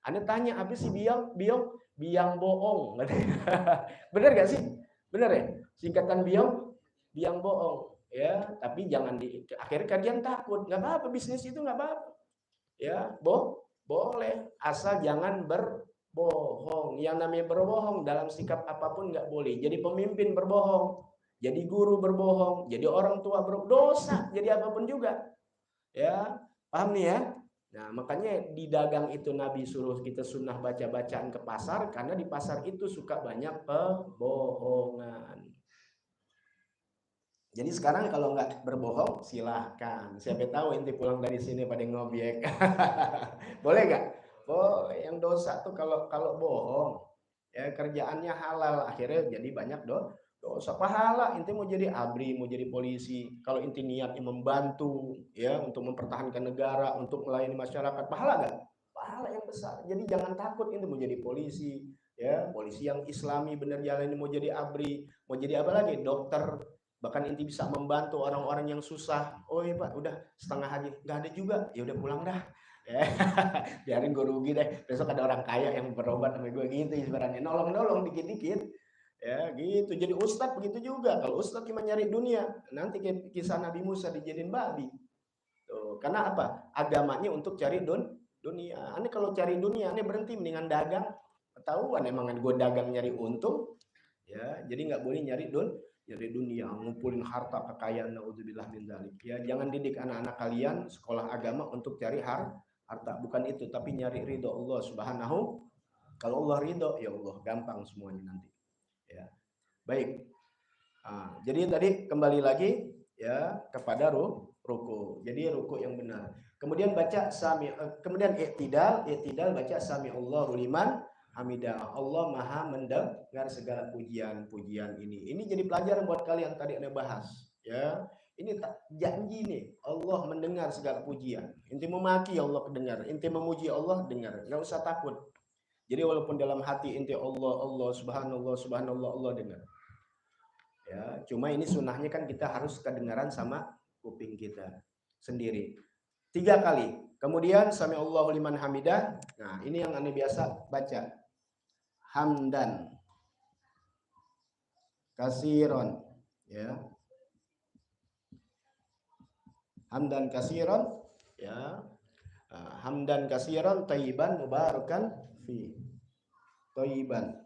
S1: Anda tanya apa sih biong? Biang bohong. Benar gak sih? Benar ya? Singkatan biang bohong. Ya, tapi jangan akhirnya kalian takut. Nggak apa-apa, bisnis itu nggak apa-apa. Ya, boleh, asal jangan berbohong. Yang namanya berbohong dalam sikap apapun nggak boleh. Jadi pemimpin berbohong, jadi guru berbohong, jadi orang tua berdosa, jadi apapun juga. Ya, paham nih ya? Nah, makanya di dagang itu Nabi suruh kita sunnah baca-bacaan ke pasar, karena di pasar itu suka banyak pembohongan. Jadi sekarang kalau nggak berbohong, silahkan. Siapa tahu inti pulang dari sini pada ngobjek. Boleh nggak? Boleh. Yang dosa tuh kalau bohong, ya kerjaannya halal, akhirnya jadi banyak dosa. Pahala inti mau jadi abri, mau jadi polisi. Kalau inti niatnya membantu, ya untuk mempertahankan negara, untuk melayani masyarakat, pahala nggak? Pahala yang besar. Jadi jangan takut inti mau jadi polisi, ya polisi yang Islami benar jalan ini, mau jadi abri, mau jadi apa lagi? Dokter. Bahkan inti bisa membantu orang-orang yang susah. Oh iya Pak, udah setengah haji, nggak ada juga, ya udah pulang dah. Ya, biarin gue rugi deh. Besok ada orang kaya yang berobat sama gue gitu sebenarnya. Nolong-nolong dikit-dikit. Ya gitu. Jadi ustadz begitu juga. Kalau ustadz cuma nyari dunia, nanti kisah Nabi Musa dijadiin babi. Tuh, karena apa? Agamanya untuk cari dunia. Aneh kalau cari dunia, aneh berhenti mendingan dagang. Ketahuan emang gue dagang nyari untung. Ya, jadi nggak boleh nyari dunia, ngumpulin harta kekayaan, naudzubillah min dzalik. Ya, jangan didik anak-anak kalian sekolah agama untuk cari harta, bukan itu, tapi nyari ridho Allah Subhanahu. Kalau Allah ridho, ya Allah gampang semuanya nanti. Ya. Baik. Jadi tadi kembali lagi ya kepada ruku. Jadi ruku yang benar. Kemudian baca kemudian i'tidal baca sami Allahu liman hamidah. Allah Maha mendengar segala pujian-pujian ini. Ini jadi pelajaran buat kalian tadi Anda bahas, ya. Ini janji nih, Allah mendengar segala pujian. Inti memaki Allah dengar, inti memuji Allah dengar. Enggak usah takut. Jadi walaupun dalam hati inti Allah subhanallah subhanallah Allah dengar. Ya, cuma ini sunnahnya kan kita harus kedengaran sama kuping kita sendiri 3 kali. Kemudian sami Allahu liman hamidah. Nah, ini yang Anda biasa baca. Hamdan kasiron, ya. Hamdan kasiron, ya. Hamdan kasiron thayyiban mubarakan fi. Thayyiban.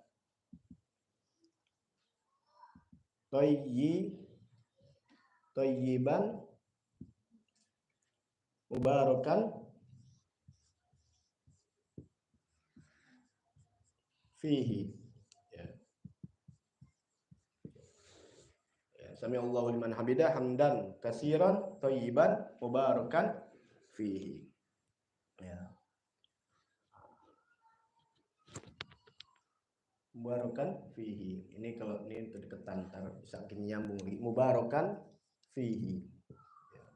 S1: Thayyiban mubarakan fihi. Sami Allahu liman hamidah hamdan kasiran thayyiban mubarakan fihi. Ya. Mubarakan fihi. Ini kalau ini deketan ntar bisa nyambung lagi. Mubarakan fihi. Ya.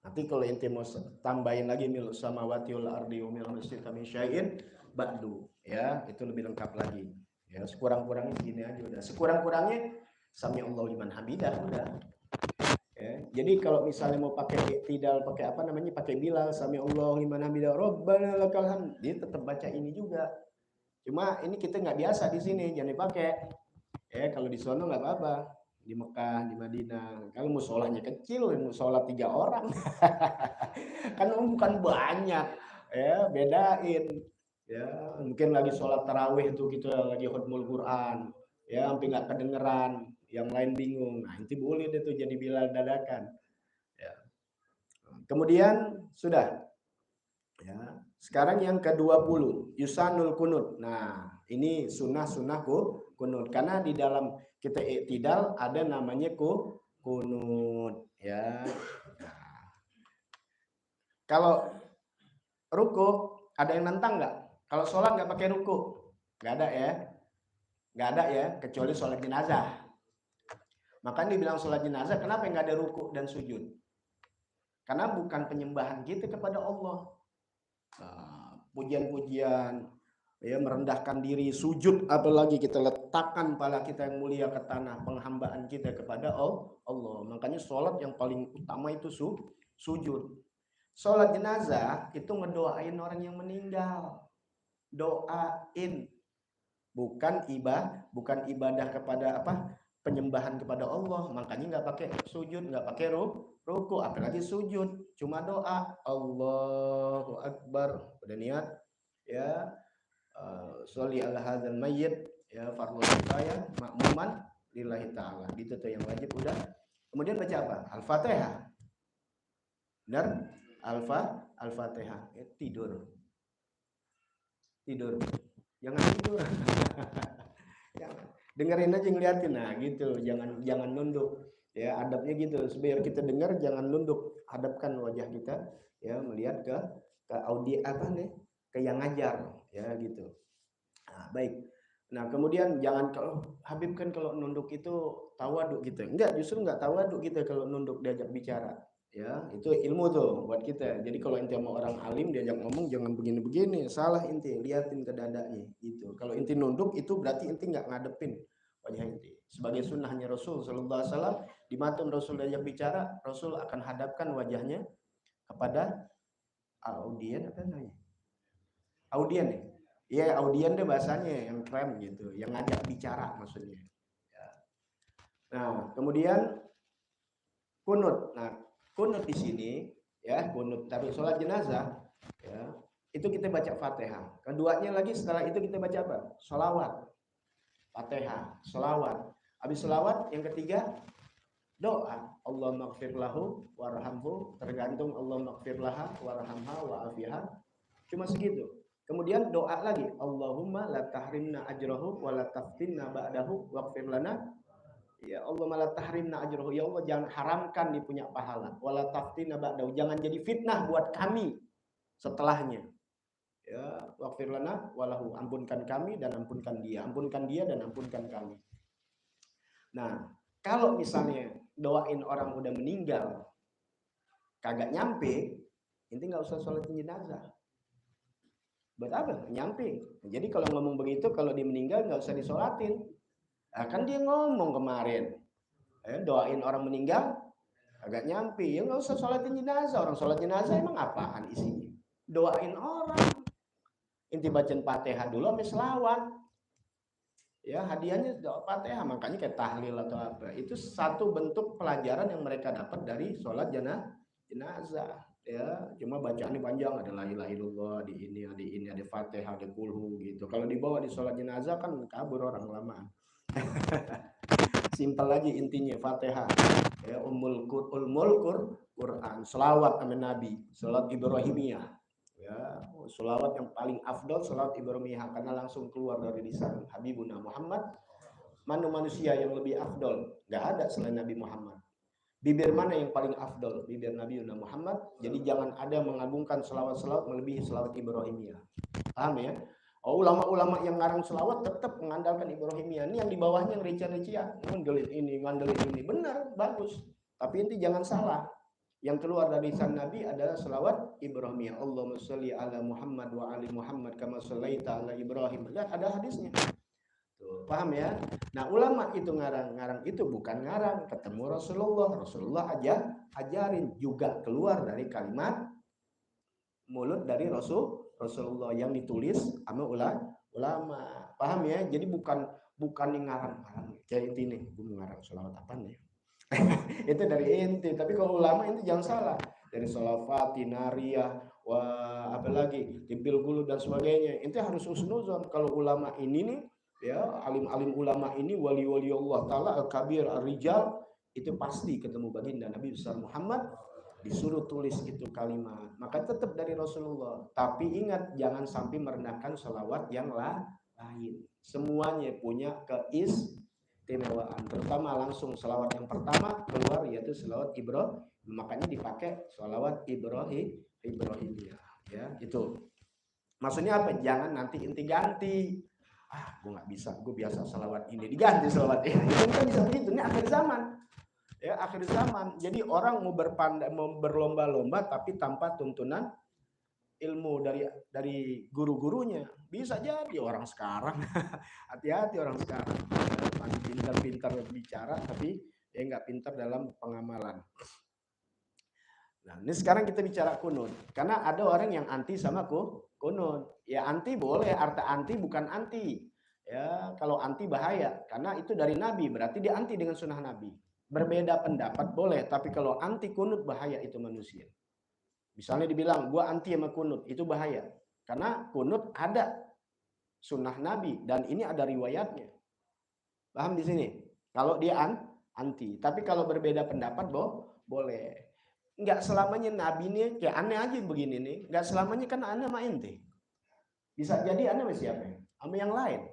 S1: Nanti kalau inti mau tambahin lagi mil samawati wal ardi wa mil masjid min syai'in ba'du, ya, itu lebih lengkap lagi. Ya, sekurang-kurangnya gini aja udah. Sekurang-kurangnya sami Allah liman hamidah udah. Ya, jadi kalau misalnya mau pakai tidak pakai apa namanya pakai bilal sami Allah liman hamidah rabbana lakal hamd, dia tetap baca ini juga. Cuma ini kita nggak biasa di sini, jangan dipakai. Ya, kalau di sono nggak apa-apa. Di Mekah, di Madinah. Kalau musolahnya kecil, musolah 3 orang. Kan bukan banyak. Ya, bedain. Ya, mungkin lagi sholat tarawih itu kita lagi khutmul Quran, ya sampai nggak kedengeran, yang lain bingung. Nah, itu boleh deh tuh jadi Bilal dadakan. Ya. Kemudian sudah. Ya. Sekarang yang ke-20, yusanul kunut. Nah, ini sunnah-sunnah kunut. Karena di dalam kita iktidal ada namanya kunut. Ya. Nah, kalau ruku, ada yang nantang nggak? Kalau sholat nggak pakai ruku? Nggak ada ya. Nggak ada ya, kecuali sholat jenazah. Makanya dibilang sholat jenazah, kenapa nggak ada ruku dan sujud? Karena bukan penyembahan kita kepada Allah. Pujian-pujian, ya merendahkan diri, sujud, apalagi kita letakkan kepala kita yang mulia ke tanah, penghambaan kita kepada Allah. Makanya sholat yang paling utama itu sujud. Sholat jenazah itu ngedoain orang yang meninggal, doain, bukan ibadah kepada penyembahan kepada Allah. Makanya nggak pakai sujud, nggak pakai ruku, apalagi sujud, cuma doa Allahu Akbar, udah niat ya, sholli ala hadzal mayyit ya, fardhu kifayah makmuman lillahi ta'ala, gitu tuh yang wajib udah. Kemudian baca apa? Al-Fatihah. Benar? Al-Fatihah. Tidur jangan tidur. Dengerin aja, ngeliatin, nah gitu, jangan nunduk ya, adabnya gitu, biar kita dengar, jangan nunduk, hadapkan wajah kita ya, melihat ke ke yang ngajar ya gitu. Nah, baik. Nah, kemudian jangan, kalau Habib kan kalau nunduk itu tawaduk gitu. Enggak, justru enggak tawaduk kita kalau nunduk diajak bicara. Ya, itu ilmu tuh buat kita. Jadi kalau inti sama orang alim diajak ngomong jangan begini-begini, salah inti, liatin ke dadanya gitu. Kalau inti nunduk itu berarti inti enggak ngadepin wajah inti. Sebagai sunnahnya Rasul sallallahu alaihi wasallam, di matum Rasul diajak bicara, Rasul akan hadapkan wajahnya kepada audien, apa namanya? Audien ya. Iya, audien deh bahasanya yang keren gitu, yang ngajak bicara maksudnya. Ya. Nah, kemudian kunut. Nah, kunut di sini ya, kunut tapi sholat jenazah ya, itu kita baca Fatihah. Keduanya lagi setelah itu kita baca apa? Sholawat. Fatihah, sholawat. Habis sholawat yang ketiga doa. Allahumma ighfir lahu warhamhu, tergantung Allahumma ighfir laha warhamha wa'afiha. Cuma segitu. Kemudian doa lagi, Allahumma la tahrimna ajrahu wa la taftinna ba'dahu waghfir lana. Ya Allahumma la tahrimna ajrahu, ya Allah jangan haramkan dia punya pahala, wa la taftinna ba'dahu, jangan jadi fitnah buat kami setelahnya. Ya, waghfir lana walahu, ampunkan kami dan ampunkan dia dan ampunkan kami. Nah, kalau misalnya doain orang udah meninggal kagak nyampe, inti nggak usah sholat jenazah. Buat apa? Nyampe. Jadi kalau ngomong begitu, kalau dia meninggal nggak usah disolatin. Nah, kan dia ngomong kemarin, doain orang meninggal agak nyampe, ya nggak usah sholatin jenazah. Orang sholat jenazah emang apaan isinya? Doain orang. Inti bacaan Fatihah dulu sampai selawat. Ya, hadiahnya doa Fatihah, makanya kayak tahlil atau apa. Itu satu bentuk pelajaran yang mereka dapat dari sholat jenazah. Ya, cuma bacaannya panjang, ada la ilaha illallah, di ini ada Fatihah, ada kulhu gitu. Kalau dibawa di sholat jenazah kan kabur orang lama. Simpel aja intinya Fatihah. Ya, Quran, selawat sama Nabi, salat Ibrahimiyah. Ya, selawat yang paling afdol salat Ibrahimiyah karena langsung keluar dari lisan Habibuna Muhammad. Mana manusia yang lebih afdol? Nggak ada selain Nabi Muhammad. Bibir mana yang paling afdol? Bibir Nabi Muhammad. Jadi jangan ada mengagungkan selawat-selawat melebihi selawat Ibrahimiyah. Paham ya? Oh, ulama-ulama yang ngarang selawat tetap mengandalkan Ibrahimiyah. Ini yang di bawahnya yang rincian-rincian, ngandelin ini. Benar, bagus. Tapi inti jangan salah. Yang keluar dari lisan Nabi adalah selawat Ibrahimiyah. Allahumma sholli ala Muhammad wa ali Muhammad kama shallaita ala Ibrahim. Lihat ada hadisnya. Tuh, paham ya? Nah, ulama itu ngarang itu bukan ngarang, ketemu Rasulullah aja ajarin, juga keluar dari kalimat mulut dari Rasulullah yang ditulis sama ulama. Paham ya? Jadi bukan yang ngarang kayak inti nih, gue ngarang selawat apa nih? Itu dari inti. Tapi kalau ulama itu jangan salah. dari sholafati, nariyah, apalagi timpil gulu dan sebagainya. Itu harus husnuzon. Kalau ulama ini nih, ya alim-alim ulama ini, wali-wali Allah Ta'ala, al-kabir, al-rijal, itu pasti ketemu baginda Nabi besar Muhammad, disuruh tulis itu kalimat. Maka tetap dari Rasulullah. Tapi ingat, jangan sampai merendahkan sholawat yang lain. Semuanya punya keistimewaan. Terutama langsung sholawat yang pertama keluar, yaitu sholawat Ibrahim. Makanya dipakai sholawat Ibrahimiyah. Ya, itu. Maksudnya apa? Jangan nanti inti ganti. Gue nggak bisa, gue biasa sholawat ini, diganti sholawat ini. Itu kan bisa begitu. Ini akhir zaman. Ya, akhir zaman. Jadi orang mau berlomba-lomba tapi tanpa tuntunan ilmu dari guru-gurunya. Bisa jadi orang sekarang. Hati-hati orang sekarang. Masih pintar-pintar bicara tapi ya nggak pintar dalam pengamalan. Nah, ini sekarang kita bicara kunut. Karena ada orang yang anti sama kunut. Ya anti boleh, arti anti bukan anti. Ya, kalau anti bahaya. Karena itu dari Nabi, berarti dia anti dengan sunnah Nabi. Berbeda pendapat boleh, tapi kalau anti kunut bahaya itu manusia. Misalnya dibilang, gua anti sama kunut, itu bahaya. Karena kunut ada sunnah Nabi, dan ini ada riwayatnya. Paham di sini? Kalau dia anti. Tapi kalau berbeda pendapat, boleh. Nggak selamanya Nabi ini kayak aneh aja begini nih. Nggak selamanya kan aneh sama ente. Bisa jadi aneh sama siapa? Sama yang lain.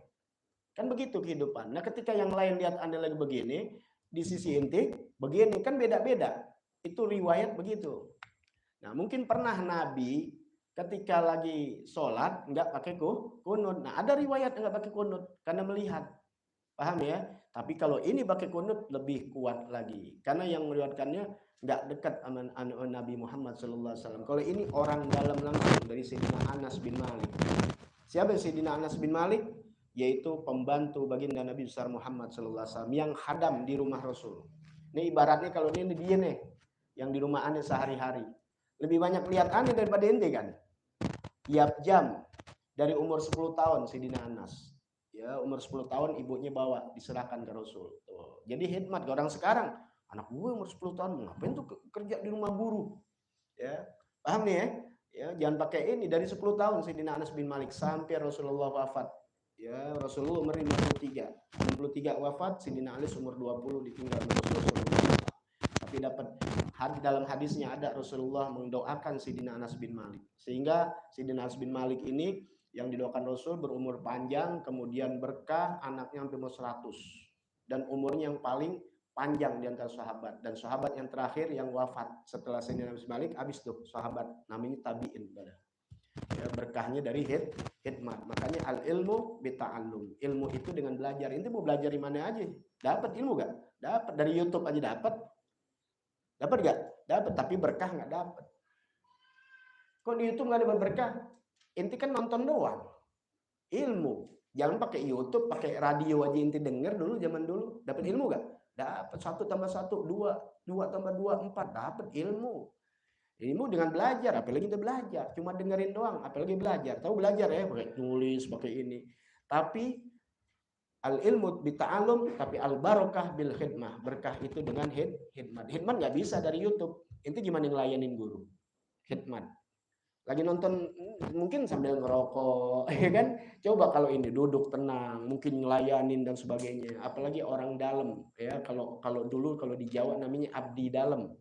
S1: Kan begitu kehidupan. Nah ketika yang lain lihat aneh lagi begini, di sisi ente begini, kan beda-beda. Itu riwayat begitu. Nah mungkin pernah Nabi ketika lagi sholat nggak pakai kunut. Nah ada riwayat nggak pakai kunut karena melihat. Paham ya? Tapi kalau ini pakai kunut lebih kuat lagi. Karena yang meriwayatkannya nggak dekat sama Nabi Muhammad SAW. Kalau ini orang dalam langsung dari Sayyidina Anas bin Malik. Siapa Sayyidina Anas bin Malik? Yaitu pembantu baginda Nabi besar Muhammad SAW yang hadam di rumah Rasul. Ini ibaratnya kalau dia nih yang di rumah aneh sehari-hari. Lebih banyak lihat aneh daripada ente kan? Tiap jam dari umur 10 tahun Sayyidina Anas. Ya, umur 10 tahun ibunya bawa diserahkan ke Rasul. Tuh. Jadi khidmat ke orang sekarang. Anak gue umur 10 tahun ngapain tuh kerja di rumah buruh? Ya, paham nih ya? Ya, jangan pakai ini dari 10 tahun Sayyidina Anas bin Malik sampai Rasulullah wafat. Ya, Rasulullah umur 53. 63 wafat, Sayyidina Anas umur 20 ditinggal Rasulullah. Tapi dapat dalam hadisnya ada Rasulullah mendoakan Sayyidina Anas bin Malik. Sehingga Sayyidina Anas bin Malik ini yang didoakan Rasul berumur panjang, kemudian berkah, anaknya hampir 100. Dan umurnya yang paling panjang di antara sahabat. Dan sahabat yang terakhir yang wafat setelah Sayyidina Anas bin Malik, habis tuh sahabat namanya tabi'in. Ya, berkahnya dari hikmat. Makanya al-ilmu bita'allum. Ilmu itu dengan belajar. Ini mau belajar di mana aja. Dapat ilmu gak? Dapat. Dari YouTube aja dapat. Dapat gak? Dapat. Tapi berkah gak dapat. Kok di YouTube gak ada berkah? Inti kan nonton doang. Ilmu. Jangan pakai YouTube, pakai radio aja inti denger dulu zaman dulu. Dapat ilmu gak? Dapat. 1 tambah 1, 2. 2 tambah 2, 4. Dapat ilmu. Ilmu dengan belajar, apalagi kita belajar, cuma dengerin doang, apalagi belajar. Tahu belajar ya, pakai tulis, pakai ini. Tapi al ilmu bita'allum, tapi al barokah bil khidmah. Berkah itu dengan khidmat. Khidmat nggak bisa dari YouTube. Itu gimana ngelayanin guru? Khidmat. Lagi nonton mungkin sambil ngerokok, ya kan? Coba kalau ini duduk tenang, mungkin ngelayanin dan sebagainya. Apalagi orang dalam, ya. Kalau dulu kalau di Jawa namanya abdi dalam.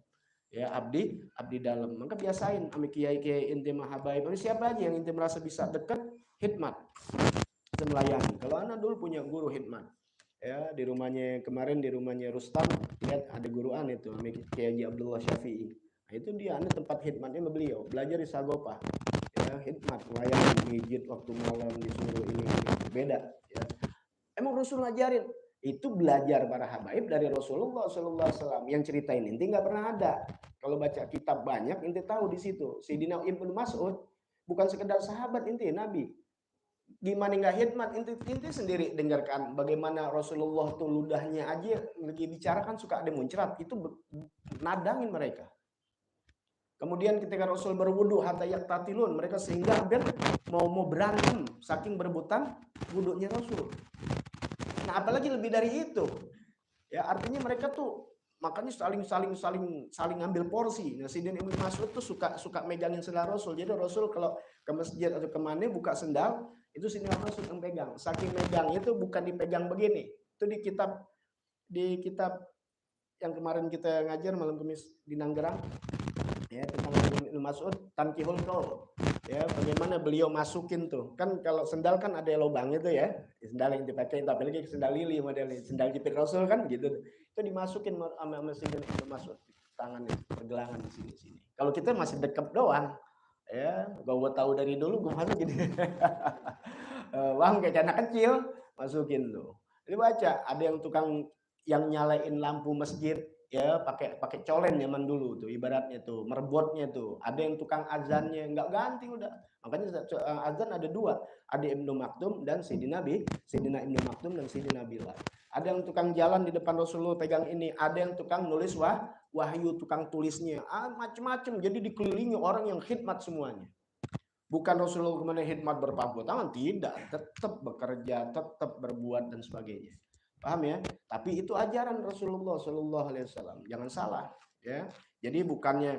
S1: Ya abdi dalam. Maka biasain sama kiai-kiai inti mahabaib, siapa aja yang inti merasa bisa dekat, khidmat, kita melayani. Kalau anak dulu punya guru khidmat, ya di rumahnya kemarin, di rumahnya Rustam, lihat ada guru aneh itu Kiai Haji Abdullah Syafi'i. Nah, itu dia aneh tempat khidmatnya beliau, belajar di Sagopa, ya khidmat, melayani, pijit waktu malam disuruh ini beda. Ya. Emang Rasul ngajarin. Itu belajar para habaib dari Rasulullah SAW. Yang ceritain inti nggak pernah ada. Kalau baca kitab banyak, inti tahu di situ. Sayyidina Ibnu Mas'ud bukan sekedar sahabat inti Nabi. Gimana nggak khidmat, inti sendiri dengarkan bagaimana Rasulullah tuh ludahnya aja lagi bicara kan suka ada muncrat, itu nadangin mereka. Kemudian ketika Rasul berwudu hatta yaqtatilun, mereka sehingga hampir mau berantem saking berebutan wudunya Rasul. Nah, apalagi lebih dari itu. Ya, artinya mereka tuh makanya saling ngambil porsi. Nah, Sayyidina Ibnu Mas'ud tuh suka megangin sendal Rasul. Jadi Rasul kalau ke masjid atau kemana buka sendal, itu Sayyidina Mas'ud yang pegang. Saking megang itu bukan dipegang begini. Itu di kitab yang kemarin kita ngajar malam Kamis di Nanggerang, ya, tentang Ibnu Mas'ud Tankihul Qaul. Ya, bagaimana beliau masukin tuh. Kan kalau sendal kan ada lubang itu ya. Sendal yang dipakai, tapi lagi sendal lili modelnya, sendal jepit Rasul kan gitu. Itu dimasukin sama Sayyidina Ibnu Mas'ud tangannya, pergelangan di sini. Kalau kita masih deket doang. Ya, gua tahu dari dulu gua masukin. Bang kayak anak kecil masukin tuh. Jadi baca, ada yang tukang yang nyalain lampu masjid ya pakai colen zaman dulu tuh ibaratnya tuh merbotnya tuh, ada yang tukang azannya nggak ganti udah, makanya azan ada dua, ada Ibnu Maktum dan Sayyidina Ibnu Maktum dan Sayyidina Bilal. Ada yang tukang jalan di depan Rasulullah pegang ini, ada yang tukang nulis wahyu, tukang tulisnya, macam-macam, jadi dikelilingi orang yang khidmat semuanya. Bukan Rasulullah kemana khidmat berpangku tangan, tidak, tetap bekerja, tetap berbuat dan sebagainya. Paham ya? Tapi itu ajaran Rasulullah Shallallahu Alaihi Wasallam. Jangan salah, ya. Jadi bukannya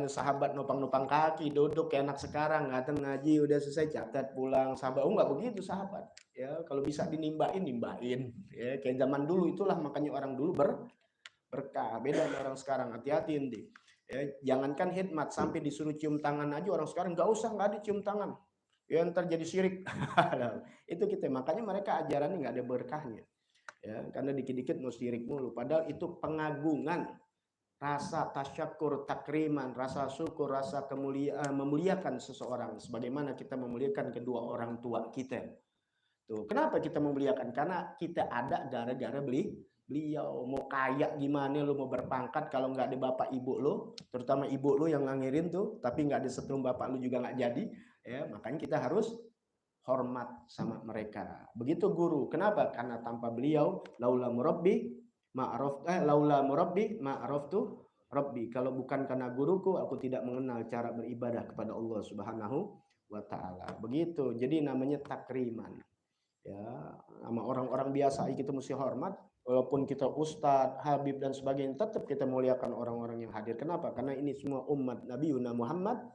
S1: sahabat nopang kaki, duduk kayak anak sekarang, ngaten ngaji udah selesai catat pulang sahabat. Oh nggak begitu sahabat. Ya kalau bisa nimbain. Ya kayak zaman dulu itulah makanya orang dulu berkah. Beda dengan orang sekarang. Hati-hati nanti. Ya, jangankan khidmat sampai disuruh cium tangan aja orang sekarang nggak ada cium tangan. Ya ntar jadi syirik. Itu kita makanya mereka ajarannya nggak ada berkahnya. Ya, karena dikit-dikit mau syirik mulu, padahal itu pengagungan, rasa tasyakur, takriman, rasa syukur, rasa memuliakan seseorang sebagaimana kita memuliakan kedua orang tua kita. Tuh, kenapa kita memuliakan? Karena kita ada gara-gara beliau. Mau kaya gimana lu mau berpangkat kalau nggak ada bapak ibu lu, terutama ibu lu yang ngangirin tuh, tapi nggak ada setrum bapak lu juga nggak jadi, ya makanya kita harus hormat sama mereka. Begitu guru. Kenapa? Karena tanpa beliau laula murabbi ma'araftu rabbi. Kalau bukan karena guruku, aku tidak mengenal cara beribadah kepada Allah Subhanahu wa taala. Begitu. Jadi namanya takriman. Ya, sama orang-orang biasa kita mesti hormat. Walaupun kita ustadz, habib dan sebagainya, tetap kita muliakan orang-orang yang hadir. Kenapa? Karena ini semua umat Nabi Muhammad.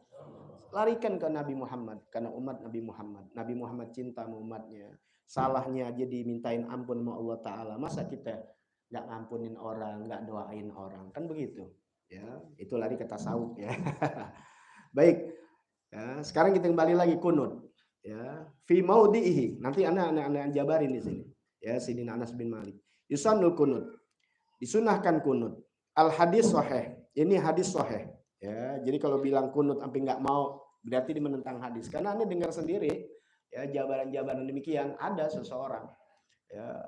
S1: Larikan ke Nabi Muhammad, karena umat Nabi Muhammad. Nabi Muhammad cinta sama umatnya. Salahnya aja dimintain ampun sama Allah Ta'ala. Masa kita nggak ngampunin orang, nggak doain orang, kan begitu. Ya, itu lari ke tasawuf ya. Baik. Ya, sekarang kita kembali lagi kunut. Ya, fi maudhihi. Nanti anak jabarin di sini. Ya, Sayyidina Anas bin Malik. Yusannul kunut. Disunahkan kunut. Al hadis sahih. Ini hadis sahih. Ya, jadi kalau bilang kunut sampai nggak mau, berarti dia menentang hadis. Karena Anda dengar sendiri, ya jabaran-jabaran demikian ada seseorang ya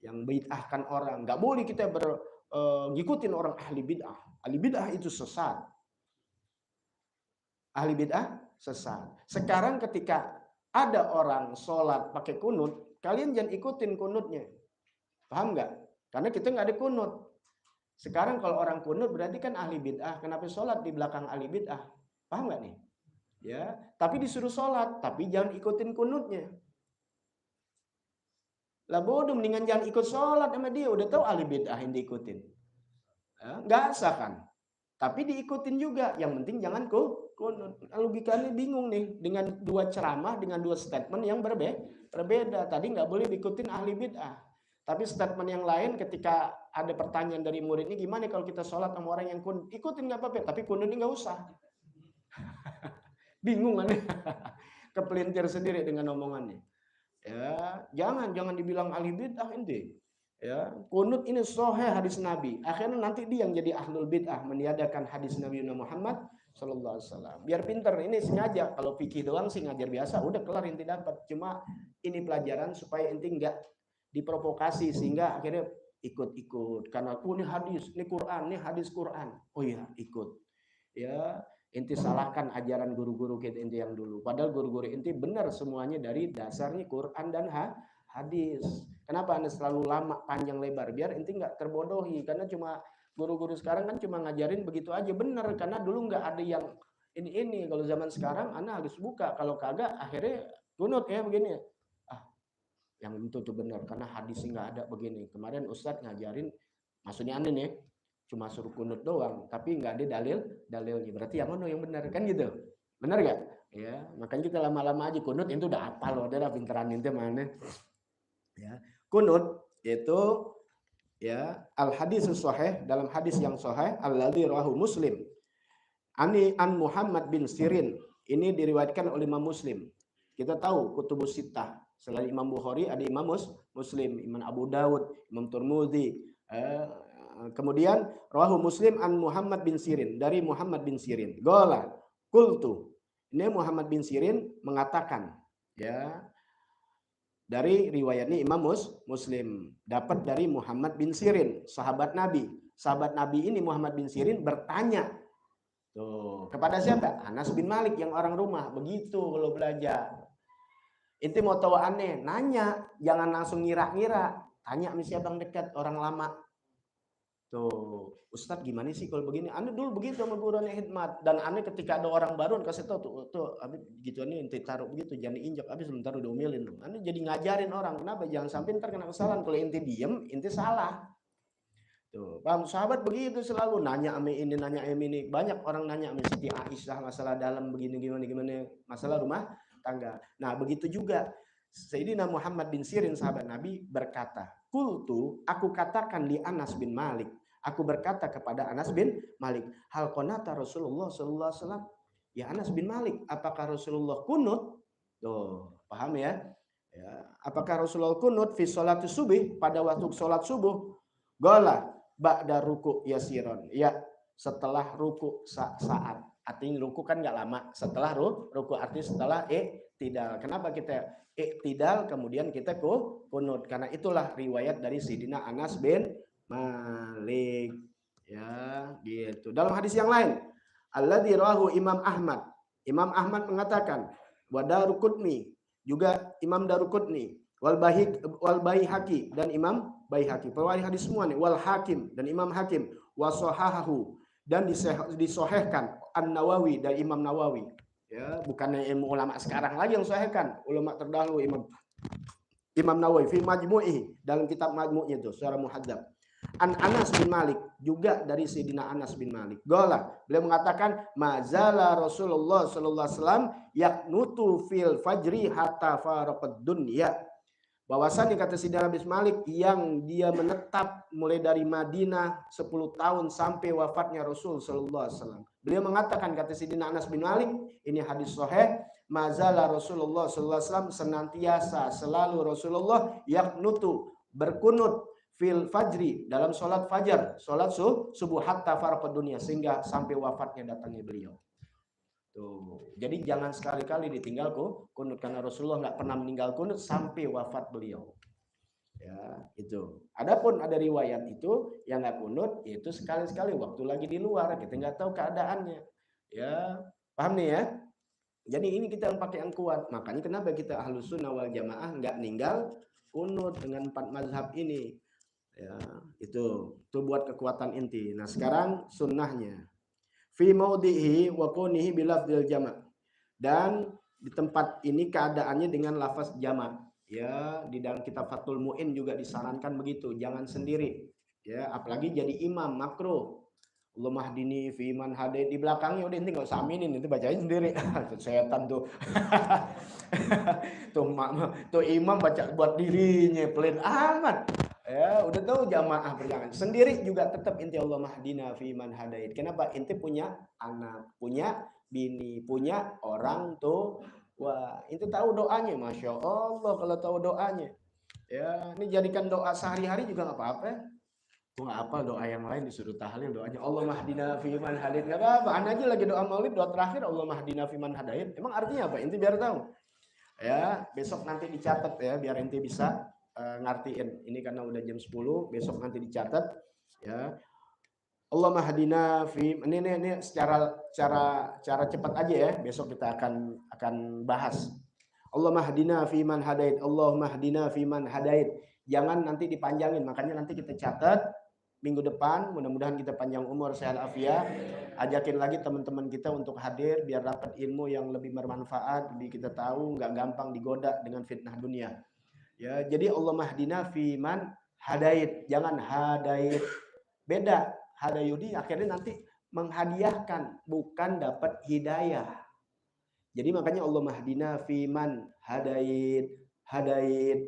S1: yang bid'ahkan orang. Nggak boleh kita ngikutin orang ahli bid'ah. Ahli bid'ah itu sesat. Ahli bid'ah sesat. Sekarang ketika ada orang sholat pakai kunut, kalian jangan ikutin kunutnya. Paham nggak? Karena kita nggak ada kunut. Sekarang kalau orang kunut berarti kan ahli bid'ah. Kenapa sholat di belakang ahli bid'ah? Paham nggak nih? Ya, tapi disuruh sholat, tapi jangan ikutin kunutnya. Lah bodoh, mendingan jangan ikut sholat sama dia. Udah tahu ahli bid'ah yang diikutin. Ya, nggak sah kan? Tapi diikutin juga. Yang penting jangan kunut. Logikanya bingung nih dengan dua ceramah, dengan dua statement yang berbeda. Tadi nggak boleh diikutin ahli bid'ah. Tapi statement yang lain ketika ada pertanyaan dari muridnya, gimana kalau kita sholat sama orang yang kunut? Ikutin nggak apa-apa, tapi kunutnya nggak usah. Bingung kan? Kepelintir sendiri dengan omongannya. Ya, jangan dibilang ahli bid'ah inti. Ya, kunut ini sahih hadis Nabi. Akhirnya nanti dia yang jadi ahlul bid'ah, meniadakan hadis Nabi Muhammad Sallallahu Alaihi Wasallam. Biar pinter, ini sengaja. Kalau fikih doang sih ngajar biasa, udah kelar inti dapat. Cuma ini pelajaran supaya inti enggak diprovokasi sehingga akhirnya ikut-ikut karena ini hadis, ini Quran, ini hadis Quran. Oh iya, ikut. Ya, inti salahkan ajaran guru-guru kita inti yang dulu. Padahal guru-guru inti benar semuanya dari dasarnya Quran dan hadis. Kenapa Anda selalu lama panjang lebar? Biar inti nggak terbodohi. Karena cuma guru-guru sekarang kan cuma ngajarin begitu aja, benar. Karena dulu nggak ada yang ini. Kalau zaman sekarang Anda harus buka. Kalau kagak akhirnya kunut ya begini. Yang itu tuh benar karena hadisnya nggak ada begini. Kemarin Ustadz ngajarin, maksudnya aneh nih, cuma suruh kunut doang, tapi nggak ada dalilnya. Berarti yang mana yang benar kan gitu? Benar nggak? Ya, makanya kita lama-lama aja kunut itu udah apa loh, udah pinteran itu mana? Ya, kunut itu ya al hadis sahih, dalam hadis yang sahih alladzi rawahu Muslim. An Muhammad bin Sirin, ini diriwayatkan oleh Imam Muslim. Kita tahu kutubus sittah, selain Imam Bukhari ada Imam Muslim, Imam Abu Dawud, Imam Turmudi. Kemudian rawahu Muslim an Muhammad bin Sirin, dari Muhammad bin Sirin. Gola kultu. Ini Muhammad bin Sirin mengatakan, ya, dari riwayatnya Imam Muslim, dapat dari Muhammad bin Sirin, sahabat Nabi. Sahabat Nabi ini Muhammad bin Sirin bertanya tuh kepada siapa? Anas bin Malik yang orang rumah. Begitu kalau belajar. Inti mau tahu aneh, nanya, jangan langsung ngira-ngira. Tanya sama siapa yang dekat, orang lama. Tuh, Ustadz gimana sih kalau begini? Aneh dulu begitu sama gurunya Hikmat. Dan aneh ketika ada orang baru kasih tahu tuh abis gitu nih inti taruh begitu, jangan injak abis sebentar udah umelin. Aneh jadi ngajarin orang. Kenapa? Jangan sampai ntar kena kesalahan. Kalau inti diem, inti salah. Tuh, paham? Sahabat begitu selalu nanya ame ini, nanya ame ini. Banyak orang nanya ame Siti Aisyah masalah dalam begini gimana, masalah rumah tangga. Nah, begitu juga Sayyidina Muhammad bin Sirin sahabat Nabi berkata, "Qultu, aku katakan li Anas bin Malik." Aku berkata kepada Anas bin Malik, "Hal qanata Rasulullah sallallahu alaihi wasallam?" Ya Anas bin Malik, apakah Rasulullah kunut? Tuh, paham ya? Ya, apakah Rasulullah kunut fi sholatus subuh, pada waktu sholat subuh? Gola ba'da ruku yasiron. Ya, setelah ruku saat. Artinya ruku kan nggak lama. Setelah ruku artinya setelah iktidal. Kenapa kita iktidal kemudian kita kunut? Karena itulah riwayat dari Sayyidina Anas bin Malik. Ya, gitu. Dalam hadis yang lain, alladzi rawahu Imam Ahmad. Imam Ahmad mengatakan, wa Daruqutni, juga Imam Daruqutni, wal Baihaqi, dan Imam Baihaqi. Perawi hadis semua nih, wal Hakim, dan Imam Hakim, wa sahahahu, dan disahihkan An-Nawawi, dan Imam Nawawi. Ya, bukannya ilmu ulama sekarang lagi yang sahihkan, ulama terdahulu Imam Nawawi fi majmu'i, dalam kitab majmu'nya itu secara muhadzab. An Anas bin Malik, juga dari Sayyidina Anas bin Malik. Gola, beliau mengatakan, mazala Rasulullah sallallahu alaihi wasallam yaknutu fil fajri hatta faraqad dunya. Bahwasannya kata Sayyidina Anas bin Malik, yang dia menetap mulai dari Madinah 10 tahun sampai wafatnya Rasul sallallahu alaihi wasallam. Beliau mengatakan, kata Sayyidina Anas bin Malik, ini hadis sahih, mazala Rasulullah sallallahu alaihi wasallam, senantiasa selalu Rasulullah yaknutu, berkunut fil fajri, dalam sholat fajar, sholat subuh hatta faraqad dunia, sehingga sampai wafatnya datangnya beliau. Tuh, jadi jangan sekali-kali ditinggal kunut, karena Rasulullah nggak pernah meninggal kunut sampai wafat beliau. Ya, itu. Adapun ada riwayat itu yang nggak kunut, itu sekali-sekali waktu lagi di luar, kita nggak tahu keadaannya. Ya, paham nih ya? Jadi ini kita yang pakai yang kuat. Makanya kenapa kita Ahlus Sunnah wal Jamaah nggak ninggal kunut dengan 4 mazhab ini. Ya, itu buat kekuatan inti. Nah, sekarang sunnahnya fi maudhihi wa kunihi bilafdzil jama', dan di tempat ini keadaannya dengan lafaz jama'. Ya, di dalam kitab Fathul Mu'in juga disarankan begitu, jangan sendiri. Ya, apalagi jadi imam, makruh. Allahumma hdini fi man hadait, di belakangnya udah inti enggak usah aminin, itu bacain sendiri. Setan tuh. tuh imam baca buat dirinya, pelit amat. Ya, udah tahu jamaah berjangan. Sendiri juga tetap inti Allah mahdina fi man hadait. Kenapa? Inti punya anak, punya bini, punya orang tuh. Wah, itu tahu doanya, masya Allah kalau tahu doanya. Ya, ini jadikan doa sehari-hari juga nggak apa-apa. Gua nggak apa doa yang lain disuruh tahlil doanya Allah mahdina fi man hadait. Nggak apa-apa. Ana aja lagi doa maulid, doa terakhir Allah mahdina fi man hadait. Emang artinya apa? Inti biar tahu. Ya, besok nanti dicatat ya, biar inti bisa ngartiin. Ini karena udah jam 10, besok nanti dicatat ya. Allah mahdina fi, ini secara cepat aja ya, besok kita akan bahas. Allah mahdina fi man hadait, Allah mahdina fi man hadait. Jangan nanti dipanjangin, makanya nanti kita catat minggu depan, mudah-mudahan kita panjang umur, sehat afiat. Ajakin lagi teman-teman kita untuk hadir biar dapat ilmu yang lebih bermanfaat, lebih kita tahu, nggak gampang digoda dengan fitnah dunia. Ya, jadi Allah mahdina fi man hadait, jangan hadait. Beda. hadayudi akhirnya nanti menghadiahkan, bukan dapat hidayah. Jadi makanya Allah mahdina fiman hadait,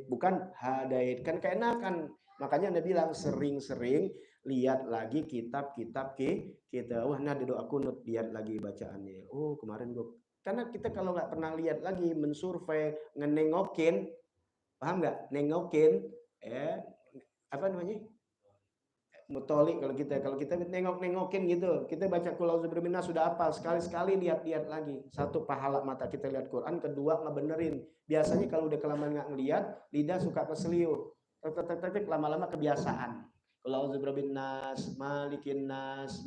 S1: bukan hadait. Kan keenakan. Makanya Anda bilang sering-sering lihat lagi kitab-kitab kita. Wah, nah doa kunut, lihat lagi bacaannya. Oh, kemarin gue, karena kita kalau nggak pernah lihat lagi, mensurvei, ngenengokin, paham nggak? Nengokin, apa namanya? Mutolik kalau kita nengok-nengokin gitu, kita baca Qul a'udzu birabbil nas sudah hafal, sekali-sekali lihat-lihat lagi. Satu, pahala mata kita lihat Quran, kedua ngebenerin. Biasanya kalau udah kelamaan nggak ngelihat, lidah suka keseliu. Tek lama-lama kebiasaan. Qul a'udzu birabbil nas, malikin nas